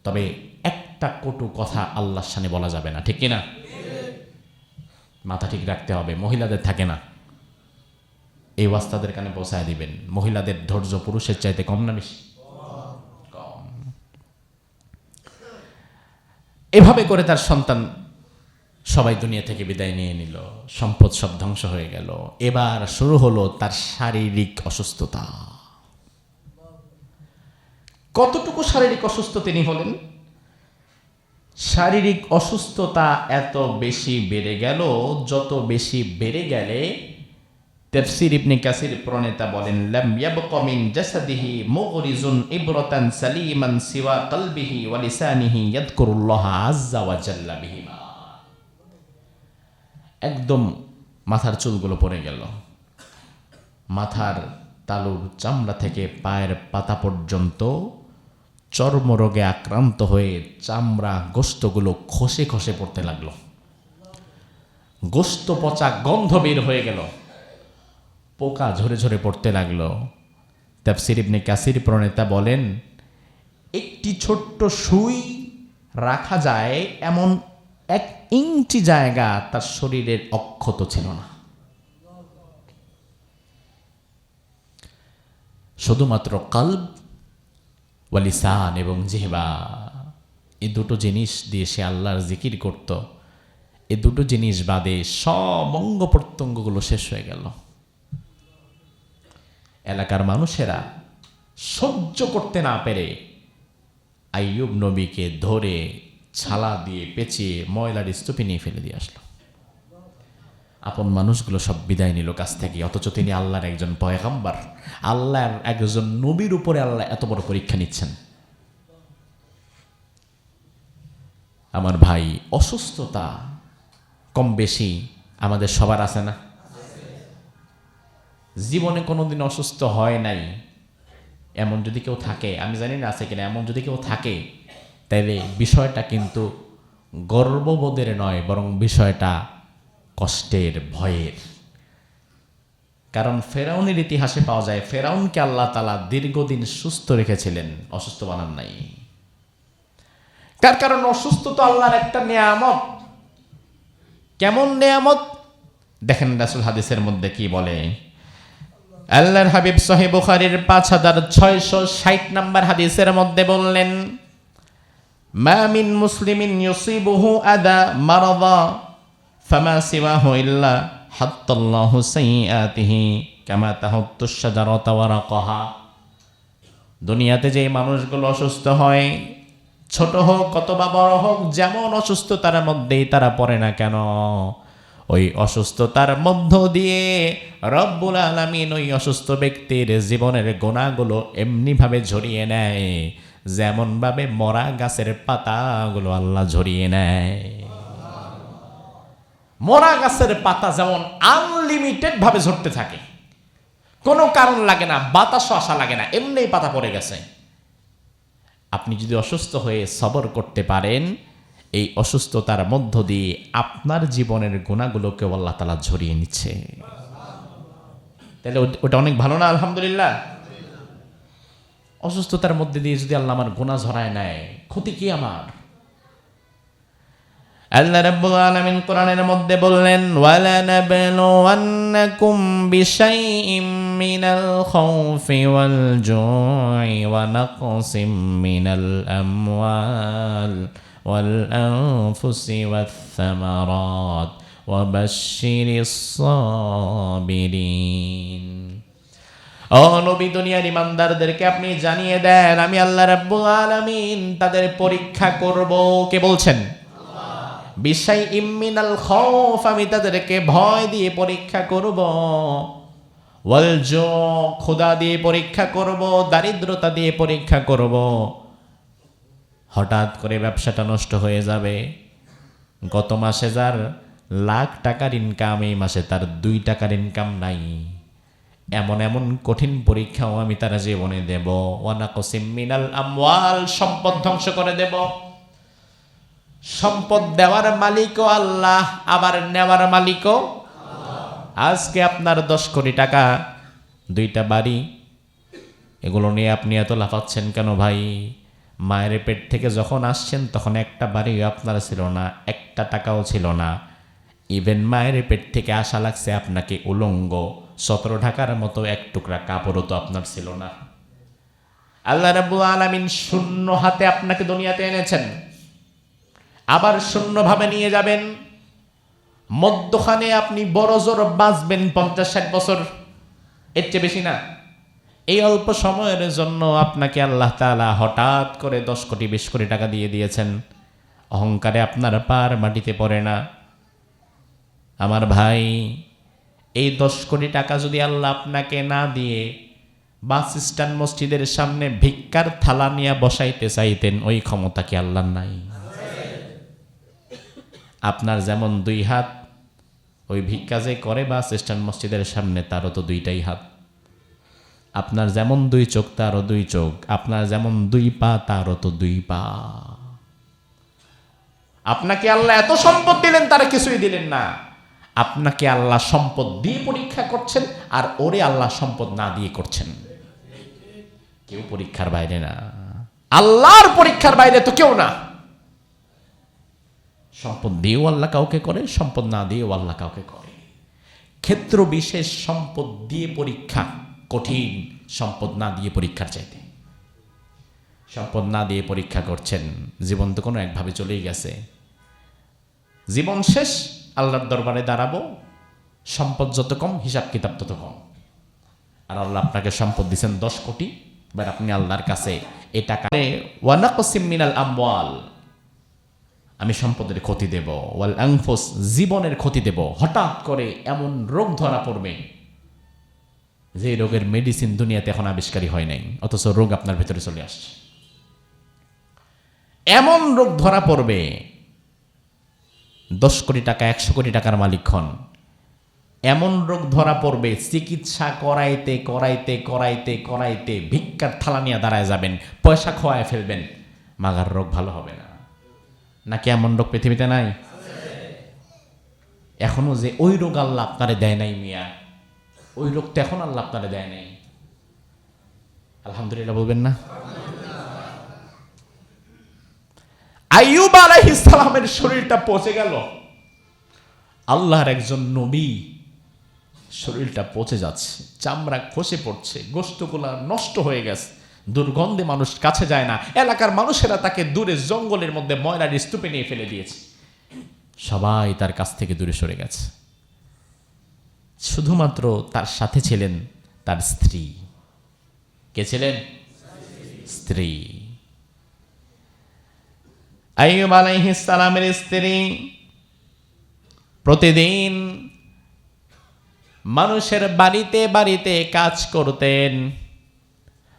তবে একটা কটু কথা আল্লাহর সামনে বলা যাবে না, ঠিক কিনা? মাথা ঠিক রাখতে হবে। মহিলাদের থাকে না, এই ওয়াস্তাদের কানে পৌঁছায় দিবেন। মহিলাদের ধৈর্য পুরুষের চাইতে কম না বেশি? কম। এভাবে করে তার সন্তান সবাই দুনিয়া থেকে বিদায় নিয়ে নিল, সম্পদ সব ধ্বংস হয়ে গেল। এবার শুরু হলো তার শারীরিক অসুস্থতা। কতটুকু শারীরিক অসুস্থ তিনি হলেন? শারীরিক অসুস্থতা এত বেশি বেড়ে গেল, যত বেশি বেড়ে গেলে তাফসীর ইবনে কাসির প্রণেতা বলেন, লাম ইয়াবকা মিন জাসাদিহি মুগরিজুন ইবরাতান সালিমান সিওয়া কলবিহি ওয়া লিসানিহি ইয়াযকুরুল্লাহ আযজা ওয়া জাল্লা বিহিমা। একদম মাথার চুলগুলো পড়ে গেল, মাথার তালুর চামড়া থেকে পায়ের পাতা পর্যন্ত চর্মরোগে আক্রান্ত হয়ে চামড়া গোশতগুলো খসে খসে পড়তে লাগলো, গোশত পচা গন্ধ বের হয়ে গেল, পোকা ঝরে ঝরে পড়তে লাগলো। তাফসীর ইবনে কাসির প্রণেতা বলেন, একটি ছোট্ট সুই রাখা যায় এমন 1 ইঞ্চি জায়গা তার শরীরের অক্ষত ছিল না। শুধুমাত্র কলব ওয়া লিসান এবং জিহবা, এই দুটো জিনিস দিয়ে সে আল্লাহর জিকির করত। এই দুটো জিনিস বাদে সব অঙ্গ প্রত্যঙ্গগুলো শেষ হয়ে গেল। এলাকার মানুষেরা সহ্য করতে না পেরে আইয়ুব নবীকে ধরে ছালা দিয়ে পেঁচিয়ে ময়লার স্তূপে নিয়ে ফেলে দিয়ে আসলো। আপন মানুষগুলো সব বিদায় নিল কাছ থেকে, অথচ তিনি আল্লাহর একজন পয়গম্বর, আল্লাহর একজন নবীর উপরে আল্লাহ এত বড় পরীক্ষা নিচ্ছেন। আমার ভাই, অসুস্থতা কম বেশি আমাদের সবার আছে না? জীবনে কোনোদিন অসুস্থ হয় নাই এমন যদি কেউ থাকে, আমি জানি না আছে কিনা, এমন যদি কেউ থাকে, তাইলে বিষয়টা কিন্তু গর্ববোধের নয়, বরং বিষয়টা কষ্টের, ভয়ের। কারণ ফেরাউনের ইতিহাসে পাওয়া যায়, ফেরাউনকে আল্লাহ তাআলা দীর্ঘদিন সুস্থ রেখেছিলেন, অসুস্থ বানান নাই। তার কারণ অসুস্থ তো আল্লাহর একটা নিয়ামত। কেমন নিয়ামত দেখেন, রাসূল হাদিসের মধ্যে কি বলে। আল্লাহর হাবিব সহিহ বুখারীর 5660 নম্বর হাদিসের মধ্যে বললেন, মা মিন মুসলিমিন ইউসিবুহু আদা মারাদা ফামা সিওয়াহু ইল্লা হাত্তাল্লাহু সাইয়্যাতিহি কামা তাহাত্তু শাজারাতু ওয়ারাকাহা। দুনিয়াতে যে মানুষগুলো অসুস্থ হয়, ছোট হোক অথবা বড় হোক, যেমন অসুস্থতার মধ্যেই তারা পড়ে না কেন, ওই অসুস্থতার মধ্য দিয়ে রব্বুল আলামিন ওই অসুস্থ ব্যক্তির জীবনের গুনাহগুলো এমনিভাবে ঝরিয়ে নেয়, যেমনভাবে মরা গাছের পাতাগুলো আল্লাহ ঝরিয়ে নেয়। মরা গাছের পাতা যেমন আনলিমিটেড ভাবে ঝরতে থাকে, কোনো কারণ লাগে না, বাতাসও আসা লাগে না, এমনিই পাতা পড়ে গেছে। আপনি যদি অসুস্থ হয়ে সবর করতে পারেন, এই অসুস্থতার মধ্য দিয়ে আপনার জীবনের গুণাগুলোকে আল্লাহ তাআলা ঝরিয়ে নিচ্ছে, তাহলে ওটা অনেক ভালো না? আলহামদুলিল্লাহ। অসুস্থতার মধ্যে দিয়ে যদি আল্লাহ আমার গুনাহ ঝরায় নেয়, ক্ষতি কি আমার? আল্লাহ রাব্বুল আলামিন কোরআনের মধ্যে বললেন, ওয়ালা নাবলুওয়ান্নাকুম বিশাইইম মিনাল খাউফি ওয়াল জুই ওয়া নাকসিম মিনাল আমওয়াল ওয়াল আনফুসি ওয়াথ থামারাত ওয়া বাশশিরিস সাবিরিন। ও নবী, দুনিয়ার ইমানদারদেরকে আপনি জানিয়ে দেন, আমি আল্লাহ রাব্বুল আলামিন তাদের পরীক্ষা করব। কে বলছেন? বিশাইইম মিনাল খাউফ, আমি তাদেরকে ভয় দিয়ে পরীক্ষা করব, ওয়াল জু, ক্ষুধা দিয়ে পরীক্ষা করব, দারিদ্রতা দিয়ে পরীক্ষা করব। হঠাৎ করে ব্যবসাটা নষ্ট হয়ে যাবে, গত মাসে যার লাখ টাকার ইনকাম, এই মাসে তার 2 টাকার ইনকাম নাই, এমন এমন কঠিন পরীক্ষাও আমি তার জীবনে দেব। ওয়া নাকসিম মিনাল আমওয়াল, সম্পদ ধ্বংস করে দেব। সম্পদ দেওয়ার মালিকও আল্লাহ, আবার নেওয়ার মালিকও আল্লাহ। আজকে আপনার 10 কোটি টাকা, 2টা বাড়ি, এগুলো নিয়ে আপনি এত লাফাচ্ছেন কেন ভাই? মায়ের পেট থেকে যখন আসছেন তখন একটা বাড়ি আপনার ছিল না, 1টা টাকাও ছিল না। ইভেন মায়ের পেট থেকে আসা লাগছে আপনাকে উলঙ্গ, 17 ঢাকার মতো 1 টুকরা কাপড়ও তো আপনার ছিল না। আল্লাহ রাব্বুল আলামিন শূন্য হাতে আপনাকে দুনিয়াতে এনেছেন, আবার শূন্যভাবে নিয়ে যাবেন। মধ্যখানে আপনি বড় জোর বাঁচবেন 50-60 বছর, এর চেয়ে বেশি না। এই অল্প সময়ের জন্য আপনাকে আল্লাহ তাআলা হঠাৎ করে 10 কোটি 20 কোটি টাকা দিয়ে দিয়েছেন। অহংকারে আপনার পার মাটিতে পড়ে না। আমার ভাই, এই 10 কোটি টাকা যদি আল্লাহ আপনাকে না দিয়ে বাস স্ট্যান্ড মসজিদের সামনে ভিক্ষার থালা নিয়ে বসাইতে চাইতেন, ওই ক্ষমতা কি আল্লাহর নাই? আপনার যেমন 2 হাত, ওই ভিক্ষা যে করে বাস স্ট্যান্ড মসজিদের সামনে, তারও তো 2টাই হাত। আপনার যেমন 2 চোখ, তারও 2 চোখ। আপনার যেমন 2 পা, তারও তো 2 পা। আপনাকে আল্লাহ এত সম্পদ দিলেন, তারা কিছুই দিলেন না। আপনাকে আল্লাহ সম্পদ দিয়ে পরীক্ষা করছেন, আর ওরে আল্লাহ সম্পদ না দিয়ে করছেন। কেউ পরীক্ষার বাইরে না, আল্লাহর পরীক্ষার বাইরে তো কেউ না। সম্পদ দিয়েও আল্লাহ কাউকে করে, সম্পদ না দিয়েও আল্লাহ কাউকে করে। ক্ষেত্র বিশেষ সম্পদ দিয়ে পরীক্ষা কঠিন, সম্পদ না দিয়ে পরীক্ষার চাইতে। সম্পদ না দিয়ে পরীক্ষা করছেন, জীবন তো কোনো একভাবে চলেই গেছে, জীবন শেষ, আল্লাহর দরবারে দাঁড়াবো, সম্পদ যত কম, হিসাব কিতাব তত কম। আর আল্লাহ আপনাকে সম্পদ দিচ্ছেন 10 কোটি, এবার আপনি আল্লাহর কাছে এ টাকা ওয়া নাকসিম মিনাল আমওয়াল, আমি সম্পদের ক্ষতি দেব, ওয়াল আনফুস, জীবনের ক্ষতি দেব। হঠাৎ করে এমন রোগ ধরা পড়বে যে রোগের মেডিসিন দুনিয়াতে এখন আবিষ্কারই হয় নাই, অথচ রোগ আপনার ভেতরে চলে আসছে। এমন রোগ ধরা পড়বে, 10 কোটি টাকা 100 কোটি টাকার মালিক হন, এমন রোগ ধরা পড়বে চিকিৎসা করাইতে করাইতে করাইতে করাইতে ভিক্ষার থালা নিয়ে দাঁড়ায় যাবেন, পয়সা খোয়ায় ফেলবেন, মাগার রোগ ভালো হবে না। নাকি এমন রোগ পৃথিবীতে নাই? এখনো যে ওই রোগ আল্লাহ আপনারে দেয় নাই মিয়া, ওই রোগ তো এখন আল্লাহ আপনারে দেয় নাই। আলহামদুলিল্লাহ বলবেন না? আইয়ুব আলাইহিস সালামের শরীরটা পচে গেল। আল্লাহর একজন নবী, শরীরটা পচে যাচ্ছে, চামড়া খসে পড়ছে, গোশতগুলা নষ্ট হয়ে গেছে, দুর্গন্ধে মানুষ কাছে যায় না। এলাকার মানুষেরা তাকে দূরে জঙ্গলের মধ্যে ময়লার স্তূপে নিয়ে ফেলে দিয়েছে, সবাই তার কাছ থেকে দূরে সরে গেছে। শুধুমাত্র তার সাথে ছিলেন তার স্ত্রী। কে ছিলেন? স্ত্রী। আইয়ুব আলাইহিস সালামের স্ত্রী প্রতিদিন মানুষের বাড়িতে বাড়িতে কাজ করতেন।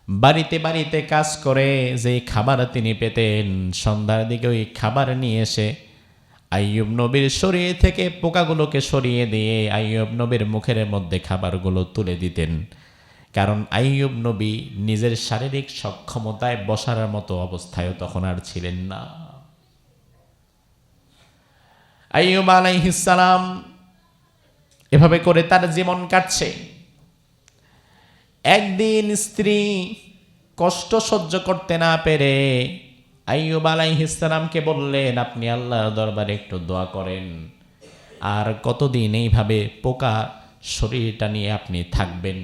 বাড়িতে বাড়িতে কাজ করে যে খাবার তিনি পেতেন, সন্ধ্যার দিকে ওই খাবার নিয়ে এসে আইয়ুব নবীর শরীর থেকে পোকাগুলোকে সরিয়ে দিয়ে আইয়ুব নবীর মুখের মধ্যে খাবারগুলো তুলে দিতেন। কারণ আইয়ুব নবী নিজের শারীরিক সক্ষমতায় বসার মতো অবস্থায়ও তখন আর ছিলেন না। আইয়ুব আলাইহিস সালাম এভাবে করে তার জীবন কাটছে। একদিন স্ত্রী কষ্ট সহ্য করতে না পেরে আইয়ুব আলাইহিস সালামকে বললেন, আপনি আল্লাহর দরবারে একটু দোয়া করেন, আর কতদিন এইভাবে পোকা শরীরটা নিয়ে আপনি থাকবেন।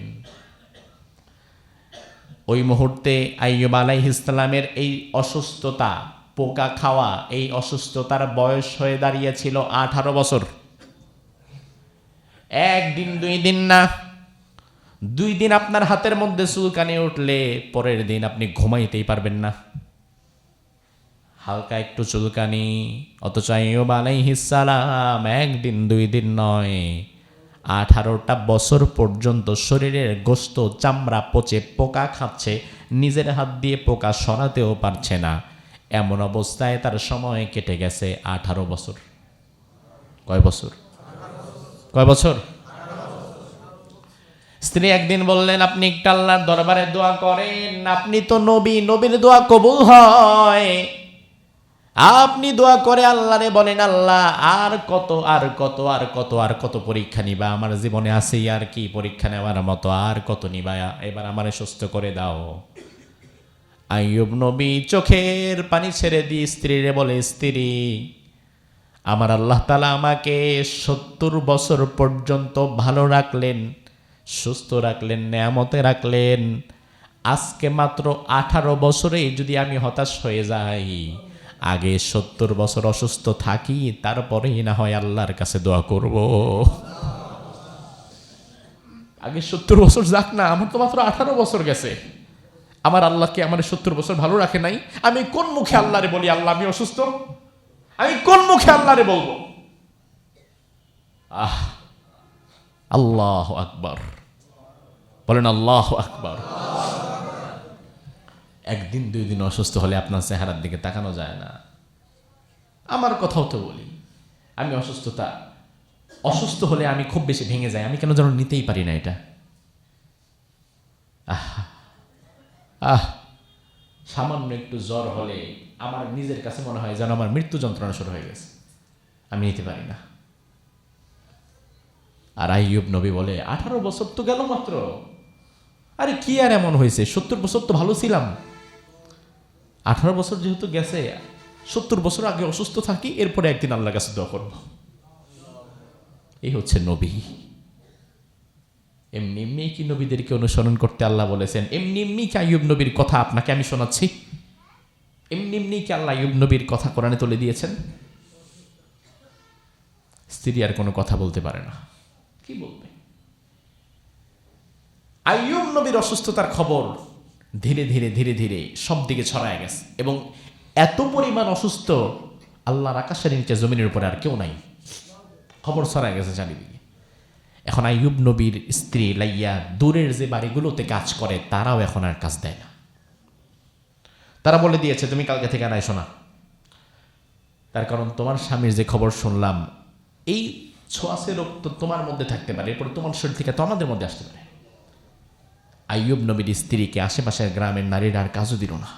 ওই মুহূর্তে আইয়ুব আলাইহিস সালামের এই অসুস্থতা, পোকা খাওয়া, এই অসুস্থতার বয়স হয়ে দাঁড়িয়েছিল 18 বছর। একদিন 2 দিন না, 2 দিন আপনার হাতের মধ্যে চুলকানি উঠলে পরের দিন আপনি ঘুমাইতেই পারবেন না। হালকা একটু চুলকানি, অথচ আইয়ুব আলাইহিস সালাম 1 দিন 2 দিন নয়, 18টা বছর পর্যন্ত শরীরের গোশত চামড়া পচে পোকা খাচ্ছে, নিজের হাত দিয়ে পোকা সরাতেও পারছে না। এমন অবস্থায় তার সময় কেটে গেছে 18 বছর। কয় বছর? কয় বছর? স্ত্রী একদিন বললেন, আপনি একটু আল্লাহর দরবারে দোয়া করেন, আপনি তো নবী, নবীর দোয়া কবুল হয়। আপনি দোয়া করে আল্লাহরে বলেন, আল্লাহ আর কত আর কত আর কত আর কত পরীক্ষা নিবা, আমার জীবনে আছেই আর কি পরীক্ষা নেওয়ার মতো, আর কত নিবা, এবার আমারে সুস্থ করে দাও। আইয়ুব নবী চোখের পানি ছেড়ে দিয়ে স্ত্রীরে বলে, স্ত্রী, আমার আল্লাহ তাআলা আমাকে 70 বছর পর্যন্ত ভালো রাখলেন, সুস্থ রাখলেন, নেয়ামতে রাখলেন। আজকে মাত্র 18 বছরেই যদি আমি হতাশ হয়ে যাই, আগে 70 বছর অসুস্থ থাকি, তারপরেই না হয় আল্লাহর কাছে দোয়া করব। আগে 70 বছর যাক না, আমার তো মাত্র 18 বছর গেছে। আমার আল্লাহকে আমার 70 বছর ভালো রাখে নাই, আমি কোন মুখে আল্লাহরে বলি আল্লাহ আমি অসুস্থ? আমি কোন মুখে আল্লাহরে বলবো? আল্লাহু আকবার, বলেন আল্লাহু আকবার। একদিন 2 দিন অসুস্থ হলে আপনার চেহারার দিকে তাকানো যায় না। আমার কথাও তো বলি, আমি অসুস্থ হলে আমি খুব বেশি ভেঙে যাই, আমি কেন যেন নিতেই পারি না এটা। সামান্য একটু জ্বর হলে আমার নিজের কাছে মনে হয় যেন আমার মৃত্যু যন্ত্রণা শুরু হয়ে গেছে, আমি নিতে পারি না। আর আইয়ুব নবী বলে, 18 বছর তো গেল মাত্র, আরে কি আর এমন হয়েছে, 70 বছর তো ভালো ছিলাম। 18 বছর যেহেতু গেছে, 70 বছর আগে অসুস্থ থাকি, এরপরে একদিন আল্লাহর কাছে দোয়া করব। এই হচ্ছে নবী। এমনি এমনি কি নবীদেরকে অনুসরণ করতে আল্লাহ বলেছেন? এমনি এমনি কি আইয়ুব নবীর কথা আপনাকে আমি শোনাচ্ছি? এমনি এমনি কি আল্লাহ আইয়ুব নবীর কথা কোরআনে তুলে দিয়েছেন? স্ত্রী আর কোনো কথা বলতে পারে না, কি বলবে? আইয়ুব নবীর অসুস্থতার খবর ধীরে ধীরে ধীরে ধীরে সব দিকে ছড়ায় গেছে, এবং এত পরিমাণ অসুস্থ আল্লাহর আকাশের নিচে জমিনের উপরে আর কেউ নাই, খবর ছড়ায় গেছে চারিদিকে। এখন আইয়ুব নবীর স্ত্রী লাইয়া দূরের যে বাড়িগুলোতে কাজ করে তারাও এখন আর কাজ দেয় না। তারা বলে দিয়েছে তুমি কালকে থেকে আর আইসো না, তার কারণ তোমার স্বামীর যে খবর শুনলাম এই ছোঁয়াচে রোগ তো তোমার মধ্যে থাকতে পারে, এরপর তোমার শরীর থেকে তো আমাদের মধ্যে আসতে পারে। আইয়ুব নবীর স্ত্রীকে আশেপাশের গ্রামের নারীরা আর কাজও দিল না।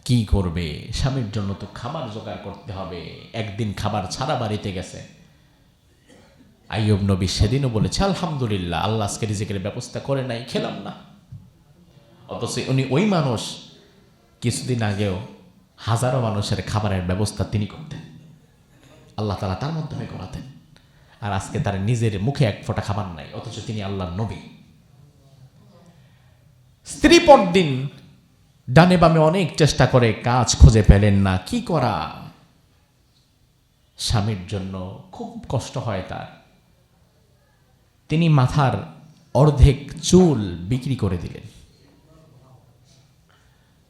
কি করবে, স্বামীর জন্য তো খাবার জোগাড় করতে হবে। একদিন খাবার ছাড়া বাড়িতে গেছে। আইয়ুব নবী সেদিনও বলেছে আলহামদুলিল্লাহ, আল্লাহ আজকে রিজিকের ব্যবস্থা করে নাই, খেলাম না। অথচ উনি ওই মানুষ কিছুদিন আগেও হাজারো মানুষের খাবারের ব্যবস্থা তিনি করতেন, আল্লাহ তাআলা তার মাধ্যমে করাতেন। আর আজকে তার নিজের মুখে এক ফোঁটা খাবার নাই, অথচ তিনি আল্লাহর নবী। স্ত্রী পরদিন ডানে বামে অনেক চেষ্টা করে কাজ খুঁজে পেলেন না, কি করা। স্বামীর জন্য খুব কষ্ট হয় তার। তিনি মাথার অর্ধেক চুল বিক্রি করে দিলেন।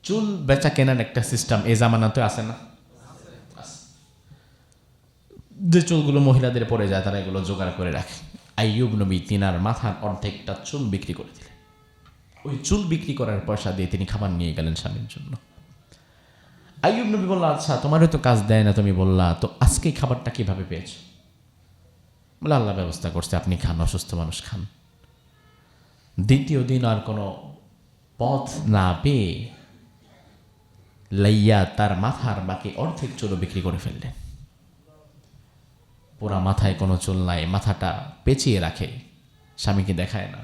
চুল বেচা কেনার একটা সিস্টেম এ জামানাতে আছে না? যে চুলগুলো মহিলাদের পরে যায় তারা এগুলো জোগাড় করে রাখে। আইয়ুব নবী তিনার মাথার অর্ধেকটা চুল বিক্রি করে দিলেন। ওই চুল বিক্রি করার পয়সা দিয়ে তিনি খাবার নিয়ে গেলেন স্বামীর জন্য। আইয়ুব নবী বলল আচ্ছা তোমারও তো কাজ দেয় না, তুমি বললা তো আজকে খাবারটা কিভাবে পেয়েছো? বলে আল্লাহ ব্যবস্থা করছে, আপনি খান, অসুস্থ মানুষ খান। দ্বিতীয় দিন আর কোনো পথ না পেয়ে লাইয়া তার মাথার বাকি অর্ধেক চুলও বিক্রি করে ফেললেন। পুরা মাথায় কোনো চুল নাই, মাথাটা পেঁচিয়ে রাখে, স্বামীকে দেখায় না।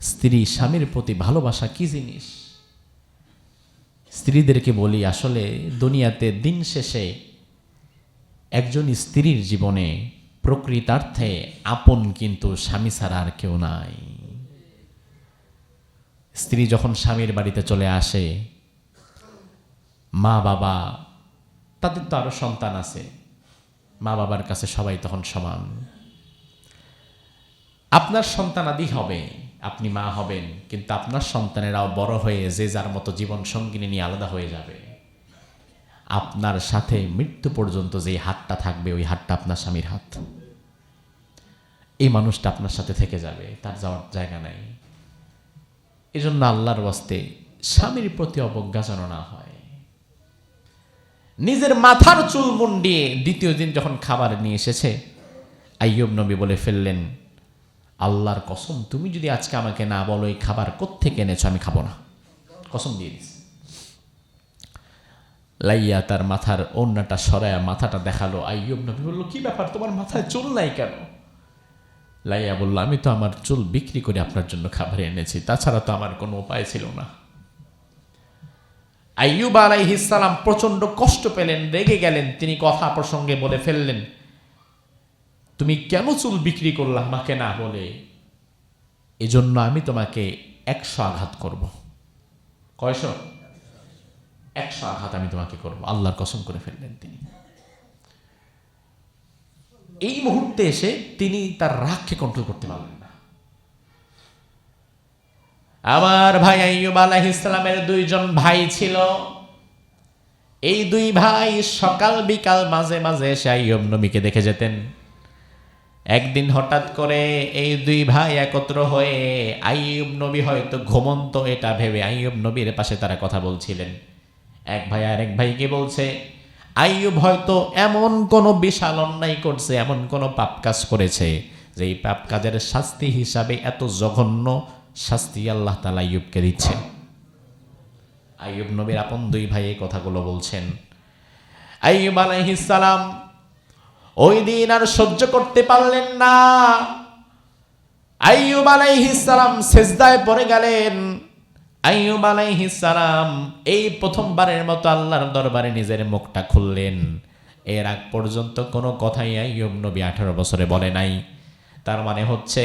স্ত্রী স্বামীর প্রতি ভালোবাসা কি জিনিস। স্ত্রীদেরকে বলি আসলে দুনিয়াতে দিন শেষে একজন স্ত্রীর জীবনে প্রকৃতার্থে আপন কিন্তু স্বামী ছাড়া আর কেউ নাই। স্ত্রী যখন স্বামীর বাড়িতে চলে আসে, মা বাবা তাদের তো আরো সন্তান আছে, মা বাবার কাছে সবাই তখন সমান। আপনার সন্তানাদি হবে, আপনি মা হবেন, কিন্তু আপনার সন্তানেরাও বড় হয়ে যে যার মতো জীবন সঙ্গিনী নিয়ে আলাদা হয়ে যাবে। আপনার সাথে মৃত্যু পর্যন্ত যে হাতটা থাকবে ওই হাতটা আপনার স্বামীর হাত। এই মানুষটা আপনার সাথে থেকে যাবে, তার যাওয়ার জায়গা নাই। এই জন্য আল্লাহর ওয়াস্তে স্বামীর প্রতি অবজ্ঞা যেন না হয়। নিজের মাথার চুল মুন্ডিয়ে দ্বিতীয় দিন যখন খাবার নিয়ে এসেছে, আইয়ুব নবী বলে ফেললেন আল্লাহর কসম, তুমি যদি আজকে আমাকে না বলো এই খাবার কোত্থেকে এনেছো আমি খাবো না, কসম দিয়ে দিস। লাইয়া তার মাথার ওড়নাটা সরায়া মাথাটা দেখালো। আইয়ুব নবী বলল কি ব্যাপার, তোমার মাথায় চুল নাই কেন? লাইয়া বলল আমি তো আমার চুল বিক্রি করে আপনার জন্য খাবার এনেছি, তাছাড়া তো আমার কোনো উপায় ছিল না। আইয়ুব আলাইহিস সালাম প্রচন্ড কষ্ট পেলেন, রেগে গেলেন। তিনি কথা প্রসঙ্গে বলে ফেললেন তুমি কেন চুল বিক্রি করলে আমাকে না বলে? এজন্য আমি তোমাকে 100 আঘাত করব। কয়শো? 100 আঘাত আমি তোমাকে করব, আল্লাহর কসম করে ফেললেন তিনি। এই মুহূর্তে এসে তিনি তার রাগকে কন্ট্রোল করতে পারলেন না। আমার ভাই আইয়ুব আলাইহিস সালামের 2 জন ভাই ছিল। এই 2 ভাই সকাল বিকাল মাঝে মাঝে এসে আইয়ুব নবীকে দেখে যেতেন। একদিন হঠাৎ করে এই 2 ভাই একত্র হয়ে আইয়ুব নবী হয়তো ঘুমন্ত এটা ভেবে আইয়ুব নবীর পাশে তারা কথা বলছিলেন। এক ভাই আরেক ভাইকে বলছে আইয়ুব হয়তো এমন কোনো বিশাল অন্যায় করছে, এমন কোনো পাপ কাজ করেছে যে এই পাপ কাজের শাস্তি হিসাবে এত জঘন্য শাস্তি আল্লাহ তাআলা আইয়ুবকে দিচ্ছেন। আইয়ুব নবীর আপন 2 ভাই এই কথাগুলো বলছেন। আইয়ুব আলাইহিস সালাম ওই দিন আর সহ্য করতে পারলেন না। আইয়ুব আলাইহিস সালাম সিজদায় পড়ে গেলেন। আইয়ুব আলাইহিস সালাম এই প্রথমবারের মতো আল্লাহর দরবারে নিজের মুখটা খুললেন। এর আগ পর্যন্ত কোনো কথাই আইয়ুব নবী 18 বছরে বলে নাই। তার মানে হচ্ছে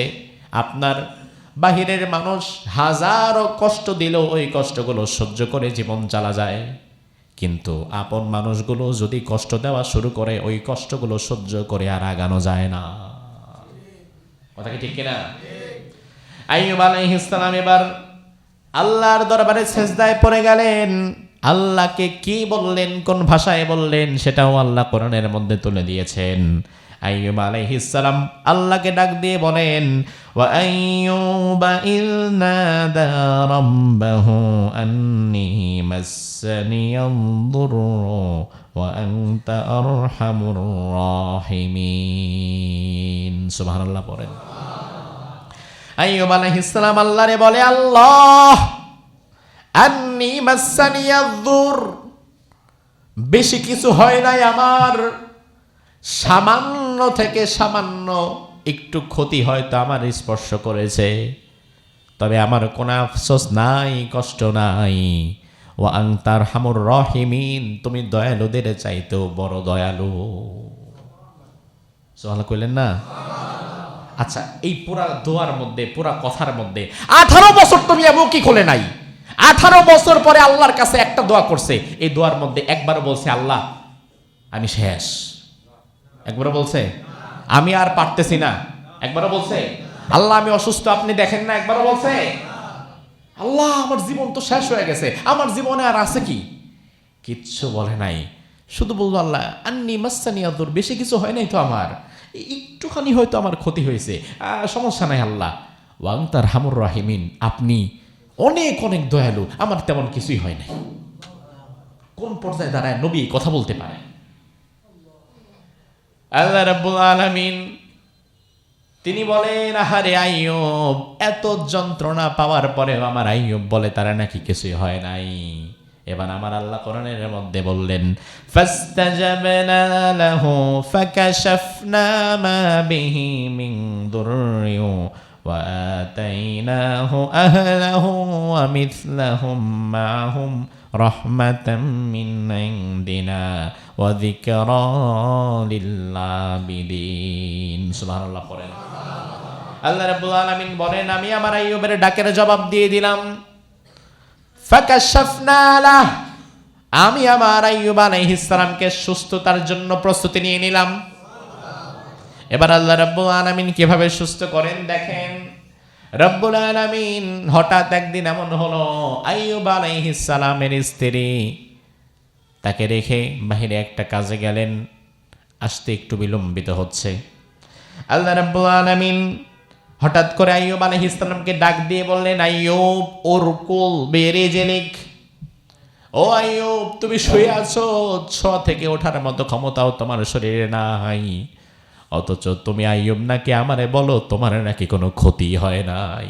আপনার বাহিরের মানুষ হাজারো কষ্ট দিলেও ওই কষ্টগুলো সহ্য করে জীবন চালা যায়, কিন্তু আপন মানুষগুলো যদি কষ্ট দেওয়া শুরু করে ওই কষ্টগুলো সহ্য করে আর আগানো যায় না। কথা কি ঠিক কিনা? আইয়ুব আলাইহিস সালাম এবার আল্লাহর দরবারে সেজদায় পড়ে গেলেন। আল্লাহকে কি বললেন, কোন ভাষায় বললেন, সেটাও আল্লাহ কোরআনের মধ্যে তুলে দিয়েছেন। আইয়ুব আলাইহিস সালাম আল্লাহকে ডাক দিয়ে বলেন, ওয়া আইয়ুবা ইয নাদা রাব্বাহু আন্নী মাসসানিয়াদ দুররু ওয়া আনতা আরহামুর রাহিমিন। সুবহানাল্লাহ পড়েন। আইয়ুব আলাইহিস সালাম আল্লাহরে বলে, আল্লাহ আন্নী মাসসানিয়াদ-দুর, বেশি কিছু হয় নাই আমার, সামান্য থেকে সামান্য একটু ক্ষতি হয়তো আমার স্পর্শ করেছে, তবে আমার কোনো আফসোস নাই, কষ্ট নাই। ওয়া আনতা আরহামুর রাহিমিন, তুমি দয়ালুদের চাইতেও বড় দয়ালু। সুবহানাল্লাহ কইলেন না? আচ্ছা, এই পুরা দোয়ার মধ্যে, পুরা কথার মধ্যে 18 বছর তুমি এমনকি খোলে নাই। 18 বছর পরে আল্লাহর কাছে একটা দোয়া করছে। এই দোয়ার মধ্যে একবার বলছে, আল্লাহ আমি শেষ। একবারও বলছে আমি আর পারতেছি না। একবারও বলছে আল্লাহ আমি অসুস্থ, আপনি দেখেন না। একবারও বলছে আল্লাহ আমার জীবন তো শেষ হয়ে গেছে, আমার জীবনে আর আছে কি? কিচ্ছু বলে নাই, শুধু বললো আল্লাহ আন্নী মাসসানিয়াদ-দুর, বেশি কিছু হয় নাই তো আমার, একটুখানি হয়তো আমার ক্ষতি হয়েছে, সমস্যা নাই আল্লাহ। ওয়া আনতা আরহামুর রাহিমিন, আপনি অনেক অনেক দয়ালু, আমার তেমন কিছুই হয় নাই। কোন পর্যায়ে দাঁড়ায় নবী কথা বলতে পারে? আল্লাহ রাব্বুল আলামিন তিনি বলেন, আহারে আইয়ুব, এত যন্ত্রণা পাওয়ার পরেও আমার আইয়ুব বলে তারা নাকি কিছুই হয় নাই। এবার আমার আল্লাহ কোরআনের মধ্যে বললেন, ফাস্তাজাবনা লাহু ফাকাশাফনা মা বিহি মিন দুররিন ওয়া আতাইনাহু আহলাহু ওয়া মিথলাহুম মাআহুম রাহমাতাম মিন ইনদিনা ওয়া যিকরা লিল আবিদিন। সুবহানাল্লাহ পড়েন। আল্লাহ রাব্বুল আলামিন বলেন, আমি আমার আইয়ুবের ডাকের জবাব দিয়ে দিলাম। ফাকাশাফনা লাহ, আমি আমার আইয়ুব আলাইহিস সালামকে সুস্থতার জন্য প্রস্তুতি নিয়ে নিলাম। এবার আল্লাহ রাব্বুল আলামিন কিভাবে সুস্থ করেন দেখেন। রব্বুল আলামিন হঠাৎ একদিন এমন হলো, আইয়ুব আলাইহিস সালামের স্ত্রী তাকে রেখে বাহিরে একটা কাজে গেলেন, আসতে একটু বিলম্বিত হচ্ছে। আল্লাহ রাব্বুল আলামিন হঠাৎ করে আইয়ুব আলাইহিস সালামকে ডাক দিয়ে বললেন, আইয়ুব উরকুল বিরিজলিক, ও আইয়ুব তুমি শুয়ে আছো, ছোঁয়া থেকে ওঠার মতো ক্ষমতাও তোমার শরীরে নাই, অথচ তুমি আইয়ুব নাকি আমারে বলো তোমার নাকি কোনো ক্ষতি হয় নাই।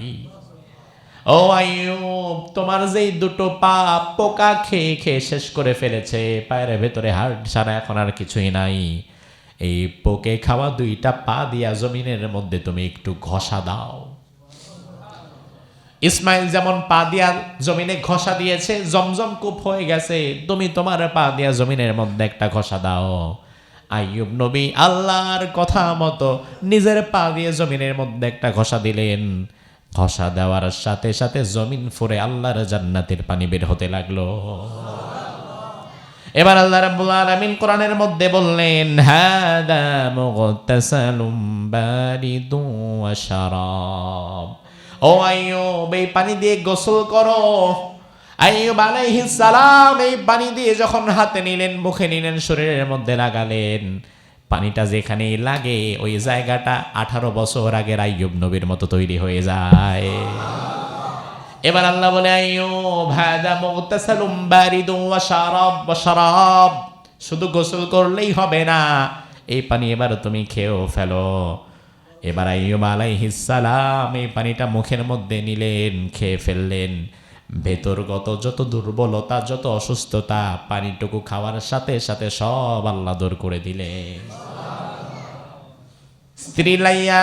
ও আইয়ুব, তোমার যেই দুটো পা পোকা খেয়ে খেয়ে শেষ করে ফেলেছে, পায়ের ভেতরে হাড় ছাড়া এখন আর কিছুই নাই, এই পোকে খাওয়া দুইটা পা দিয়া জমিনের মধ্যে তুমি একটু ঘষা দাও। ইসমাইল যেমন পা দিয়া জমিনে ঘষা দিয়েছে, জমজম কূপ হয়ে গেছে, তুমি তোমার পা দিয়া জমিনের মধ্যে একটা ঘষা দাও। আইয়ুব নবী আল্লাহর কথা মতো নিজের পা দিয়ে জমিনের মধ্যে একটা ঘষা দিলেন। ঘষা দেওয়ার সাথে সাথে জমিন ফুরে আল্লাহর জান্নাতের পানি বের হতে লাগলো। এবার আল্লাহ রাব্বুল আলামিন কোরআনের মধ্যে বললেন, হাদা মুগতাসালুম বারিদুন ওয়া শারাব, ও আইয়ুব এই পানি দিয়ে গোসল করো। আইয়ুব আলাইহিস সালাম এই পানি দিয়ে যখন হাতে নিলেন, মুখে নিলেন, শরীরের মধ্যে লাগালেন, পানিটা যেখানে লাগে ওই জায়গাটা 18 বছর আগের আইয়ুব নবীর মতো তৈরি হয়ে যায়। এবার আল্লাহ বলে, আইয়ুব হাদা মুগতাসালুম বারিদুন ওয়া শারাব, শুধু গোসল করলেই হবে না, এই পানি এবার তুমি খেয়েও ফেলো। এবার আইয়ুব আলাইহিস সালাম এই পানিটা মুখের মধ্যে নিলেন, খেয়ে ফেললেন। ভেতরগত যত দুর্বলতা, যত অসুস্থতা পানিটুকু খাওয়ার সাথে সাথে সব আল্লাহ দূর করে দিলেন। স্ত্রী লাইয়া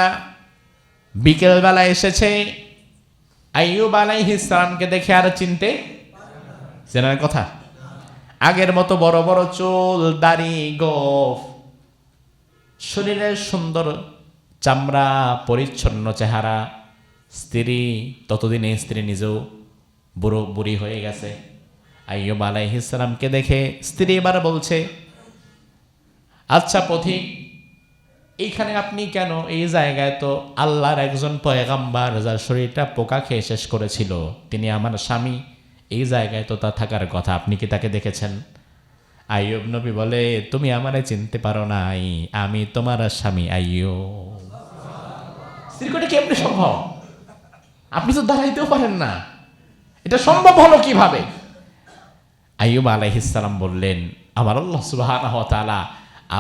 বিকেলবেলা এসেছে, আইয়ুব আলাইহিস সালামকে দেখে আর চিনতে চেনার কথা, আগের মতো বড় বড় চুল, দাড়ি, গোঁফ, শরীরের সুন্দর চামড়া, পরিচ্ছন্ন চেহারা। স্ত্রী ততদিনে স্ত্রী নিজেও বুড়ো বুড়ি হয়ে গেছে। আইয়ুব আলাইহিস সালামকে দেখে স্ত্রী এবার বলছে, আচ্ছা পথিক, এইখানে আপনি কেন? এই জায়গায় তো আল্লাহর একজন পয়গাম্বার যার শরীরটা পোকা খেয়ে শেষ করেছিল, তিনি আমার স্বামী, এই জায়গায় তো তা থাকার কথা, আপনি কি তাকে দেখেছেন? আইয়ুব নবী বলে, তুমি আমারে চিনতে পারো নাই, আমি তোমার স্বামী আইয়ুব। স্ত্রীকটা কেমনে সম্ভব? আপনি তো দাঁড়াইতেও পারেন না, এটা সম্ভব হলো কিভাবে? আইয়ুব আলাইহিস সালাম বললেন, আমার আল্লাহ সুবহানাহু ওয়া তাআলা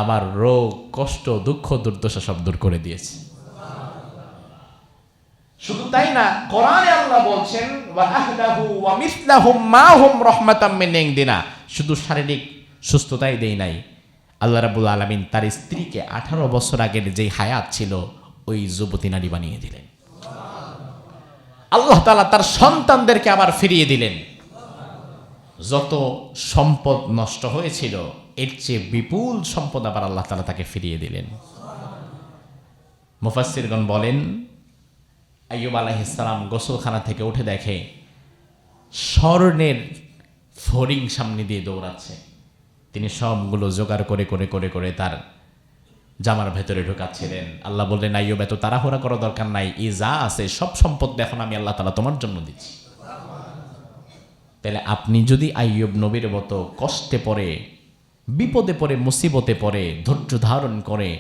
আমার রোগ, কষ্ট, দুঃখ, দুর্দশা সব দূর করে দিয়েছে। শুধু তাই না, কোরআনে আল্লাহ বলছেন ওয়া আহলাহু ওয়া মিসলাহুম মাহুম রাহমাতাম মিন ইনদিনা, শুধু শারীরিক সুস্থতাই দেই নাই, আল্লাহ রাব্বুল আলামিন তার স্ত্রীকে 18 বছর আগের যে হায়াত ছিল ওই যুবতী নারী বানিয়ে দিলেন। আল্লাহ তাআলা তার সন্তানদেরকে আবার ফিরিয়ে দিলেন। যত সম্পদ নষ্ট হয়েছিল এর চেয়ে বিপুল সম্পদ আবার আল্লাহ তাআলা তাকে ফিরিয়ে দিলেন। মুফাসসিরগণ বলেন, আইয়ুব আলাইহিস সালাম গোসলখানা থেকে উঠে দেখে স্বর্ণের ফড়িং সামনে দিয়ে দৌড়াচ্ছে। তিনি সবগুলো জোগাড় করে করে করে করে তার জামার ভেতরে ঢোকাচ্ছিলেন। আল্লাহ বললেন, আইয়ুব এত তাড়াহুড়া করার দরকার নাই, এই যা আছে সব সম্পদ এখন আমি আল্লাহ তাআলা তোমার জন্য দিচ্ছি। তাহলে আপনি যদি আইয়ুব নবীর মতো কষ্টে পড়ে, বিপদে পড়ে, মুসিবতে পড়ে ধৈর্য ধারণ করে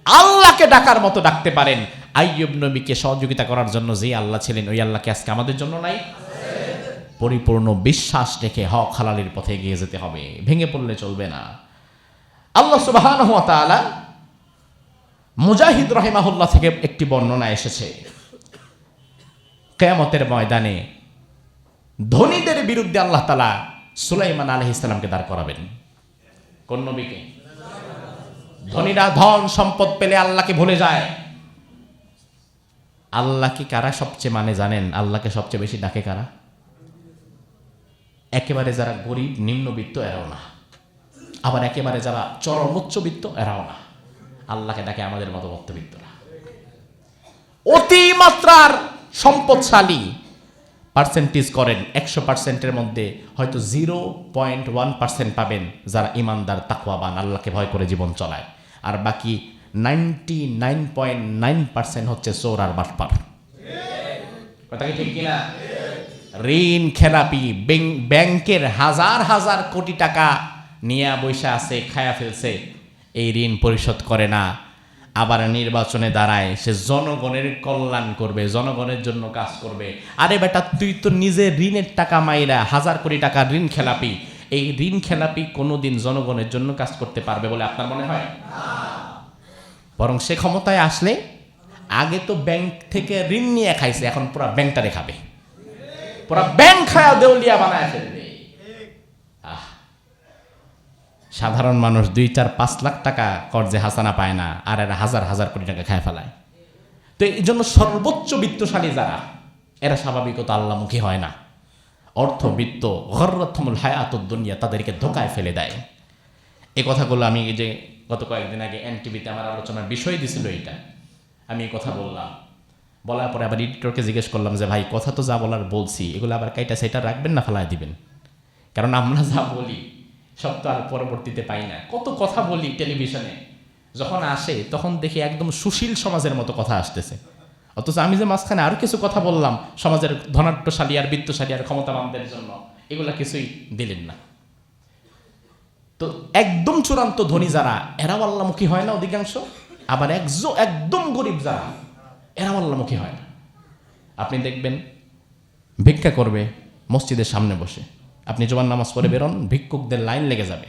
আল্লাহকে ডাকার মতো ডাকতে পারেন, আইয়ুব নবীকে সহযোগিতা করার জন্য যে আল্লাহ ছিলেন ওই আল্লাহকে আজকে আমাদের জন্য নাই? পরিপূর্ণ বিশ্বাস রেখে হক হালালের পথে এগিয়ে যেতে হবে, ভেঙে পড়লে চলবে না। আল্লাহ সুবহানাহু ওয়া তাআলা মুজাহিদ রাহিমাহুল্লাহ থেকে একটি বর্ণনা এসেছে, কিয়ামতের ময়দানে ধনীদের বিরুদ্ধে আল্লাহ তাআলা সুলাইমান আলাইহিস সালামকে দাঁড় করাবেন। কোন নবীকে? ধনীরা ধন সম্পদ পেলে আল্লাহকে ভুলে যায়। আল্লাহকে কারা সবচেয়ে মানে জানেন? আল্লাহকে সবচেয়ে বেশি ডাকে কারা? একেবারে যারা গরিব নিম্নবিত্ত এরাও না, আবার একেবারে যারা চরম উচ্চবিত্ত এরাও না। আল্লাহকে ডাকে আমাদের মতো মধ্যবিত্তরা। অতিমাত্রার সম্পদশালী পার্সেন্টেজ করেন, 100%-এর মধ্যে হয়তো 0.1% পাবেন যারা ইমানদার, তাকওয়াবান, আল্লাহকে ভয় করে জীবন চলায়, আর বাকি 99.9% হচ্ছে চোর আর বাটপার। কথা কি ঠিক কিনা? ঋণ খেলাপি, ব্যাংকের হাজার হাজার কোটি টাকা নিয়ে বৈশা আছে, খায়া ফেলছে, এই ঋণ পরিশোধ করে না, আবার নির্বাচনে দাঁড়ায়, সে জনগণের কল্যাণ করবে, জনগণের জন্য কাজ করবে। আরে বেটা, তুই তো নিজে ঋণের টাকা মাইরা হাজার কোটি টাকা ঋণ খেলাপি, এই ঋণ খেলাপি কোনোদিন জনগণের জন্য কাজ করতে পারবে বলে আপনার মনে হয়? বরং সে ক্ষমতায় আসলে আগে তো ব্যাংক থেকে ঋণ নিয়ে খাইছে, এখন পুরো ব্যাংকটারে খাবে, পুরো ব্যাংক খায়া দেউলিয়া বানায় ফেলবে। সাধারণ মানুষ 2-4-5 লাখ টাকা কর্জে হাসানা পায় না, আর এরা হাজার হাজার কোটি টাকা খায় ফেলায়। তো এই জন্য সর্বোচ্চ বিত্তশালী যারা, এরা স্বাভাবিকত আল্লাহমুখী হয় না। অর্থবিত্ত, গররতুমুল হায়াতুদ দুনিয়া, তাদেরকে ধোকায় ফেলে দেয়। এই কথাগুলো আমি যে গত কয়েকদিন আগে এনটিভিতে আমার আলোচনার বিষয় দিছিল, এইটা আমি এই কথা বললাম। বলার পরে আবার এডিটরকে জিজ্ঞেস করলাম যে ভাই, কথা তো যা বলার বলছি, এগুলো আবার কাইটা সেটা রাখবেন না ফেলায় দিবেন? কারণ আমরা যা বলি সব তো আর পরবর্তীতে পাই না। কত কথা বলি টেলিভিশনে, যখন আসে তখন দেখি একদম সুশীল সমাজের মতো কথা আসতেছে, অথচ আমি যে মাঝখানে আরো কিছু কথা বললাম সমাজের ধনাঢ্যশালী আর বিত্তশালী আর ক্ষমতাবানদের জন্য, এগুলা কিছুই দিলেন না। তো একদম চূড়ান্ত ধনী যারা, এরাও আল্লাহমুখী হয় না অধিকাংশ, আবার একদম গরিব যারা, এরাও আল্লাহমুখী হয় না। আপনি দেখবেন ভিক্ষা করবে মসজিদের সামনে বসে, আপনি জুমার নামাজ পড়ে বেরোন, ভিক্ষুকদের লাইন লেগে যাবে,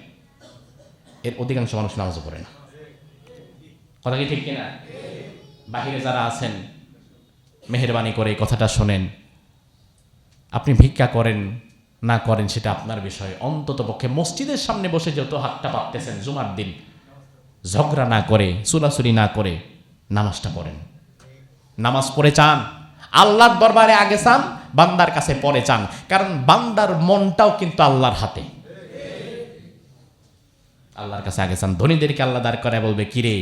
এর অধিকাংশ মানুষ নামাজও পড়ে না। কথা কি ঠিক কিনা? বাহিরে যারা আছেন মেহেরবানি করে এই কথাটা শোনেন। আপনি ভিক্ষা করেন না করেন সেটা আপনার বিষয়, অন্তত পক্ষে মসজিদের সামনে বসে যেহেতু হাতটা পাততেছেন জুমার দিন, ঝগড়া না করে, চুলাচুলি না করে নামাজটা পড়েন। নামাজ পড়ে চান, আল্লাহর দরবারে আগে চান, বান্দার কাছে পরে চান, কারণ বান্দার মনটাও কিন্তু আল্লাহর হাতে। আল্লাহর কাছে আগে চান। ধনীদেরকে আল্লাহ দাঁড় করে বলবে, কিরে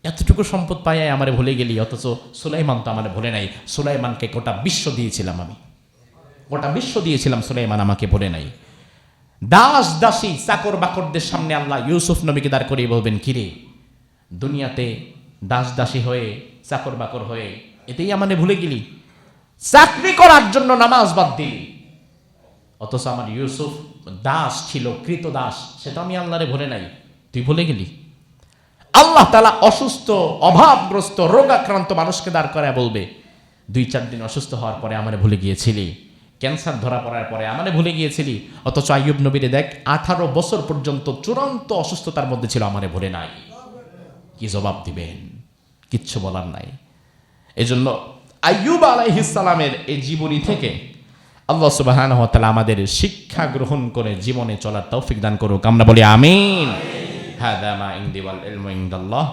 এতটুকু সম্পদ পাই আমারে ভুলে গেলি, অথচ সুলাইমান তো আমারে ভুলে নাই, সুলাইমানকে গোটা বিশ্ব দিয়েছিলাম আমি, গোটা বিশ্ব দিয়েছিলাম, সুলাইমান আমাকে ভুলে নাই। দাস দাসী চাকর বাকরদের সামনে আল্লাহ ইউসুফ নবীকে দাঁড় করিয়ে বলবেন, কিরে দুনিয়াতে দাস দাসী হয়ে, চাকর বাকর হয়ে, এতেই আমারে ভুলে গেলি। চাকরি করার জন্য নামাজ বাদ দিলি, অথচ আমার ইউসুফ দাস ছিল, কৃত দাস, সেটা আমি আল্লাহরে ভুলে নাই, তুই ভুলে গেলি। আল্লাহ তাআলা অসুস্থ, অভাবগ্রস্ত, রোগাক্রান্ত মানুষকে দাঁড় করায় বলবে, 2-4 দিন অসুস্থ হওয়ার পরে আমারে ভুলে গিয়েছিলি, ক্যান্সার ধরা পড়ার পরে আমারে ভুলে গিয়েছিলি। অথচ আইয়ুব নবীরে দেখ, 18 বছর পর্যন্ত চূড়ান্ত অসুস্থতার মধ্যে ছিল, আমারে ভুলে নাই। কি জবাব দিবেন? কিচ্ছু বলার নাই। এজন্য আইয়ুব আলাইহিস সালামের এই জীবনী থেকে আল্লাহ সুবহানাহু ওয়া তাআলা আমাদের শিক্ষা গ্রহণ করে জীবনে চলার তৌফিক দান করুক। আমরা বলি আমিন। হাদা মা ইনদি ওয়াল ইলমু ইনদাল্লাহ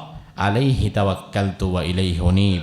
আলাইহি তাওয়াক্কালতু ওয়া ইলাইহি উনীব।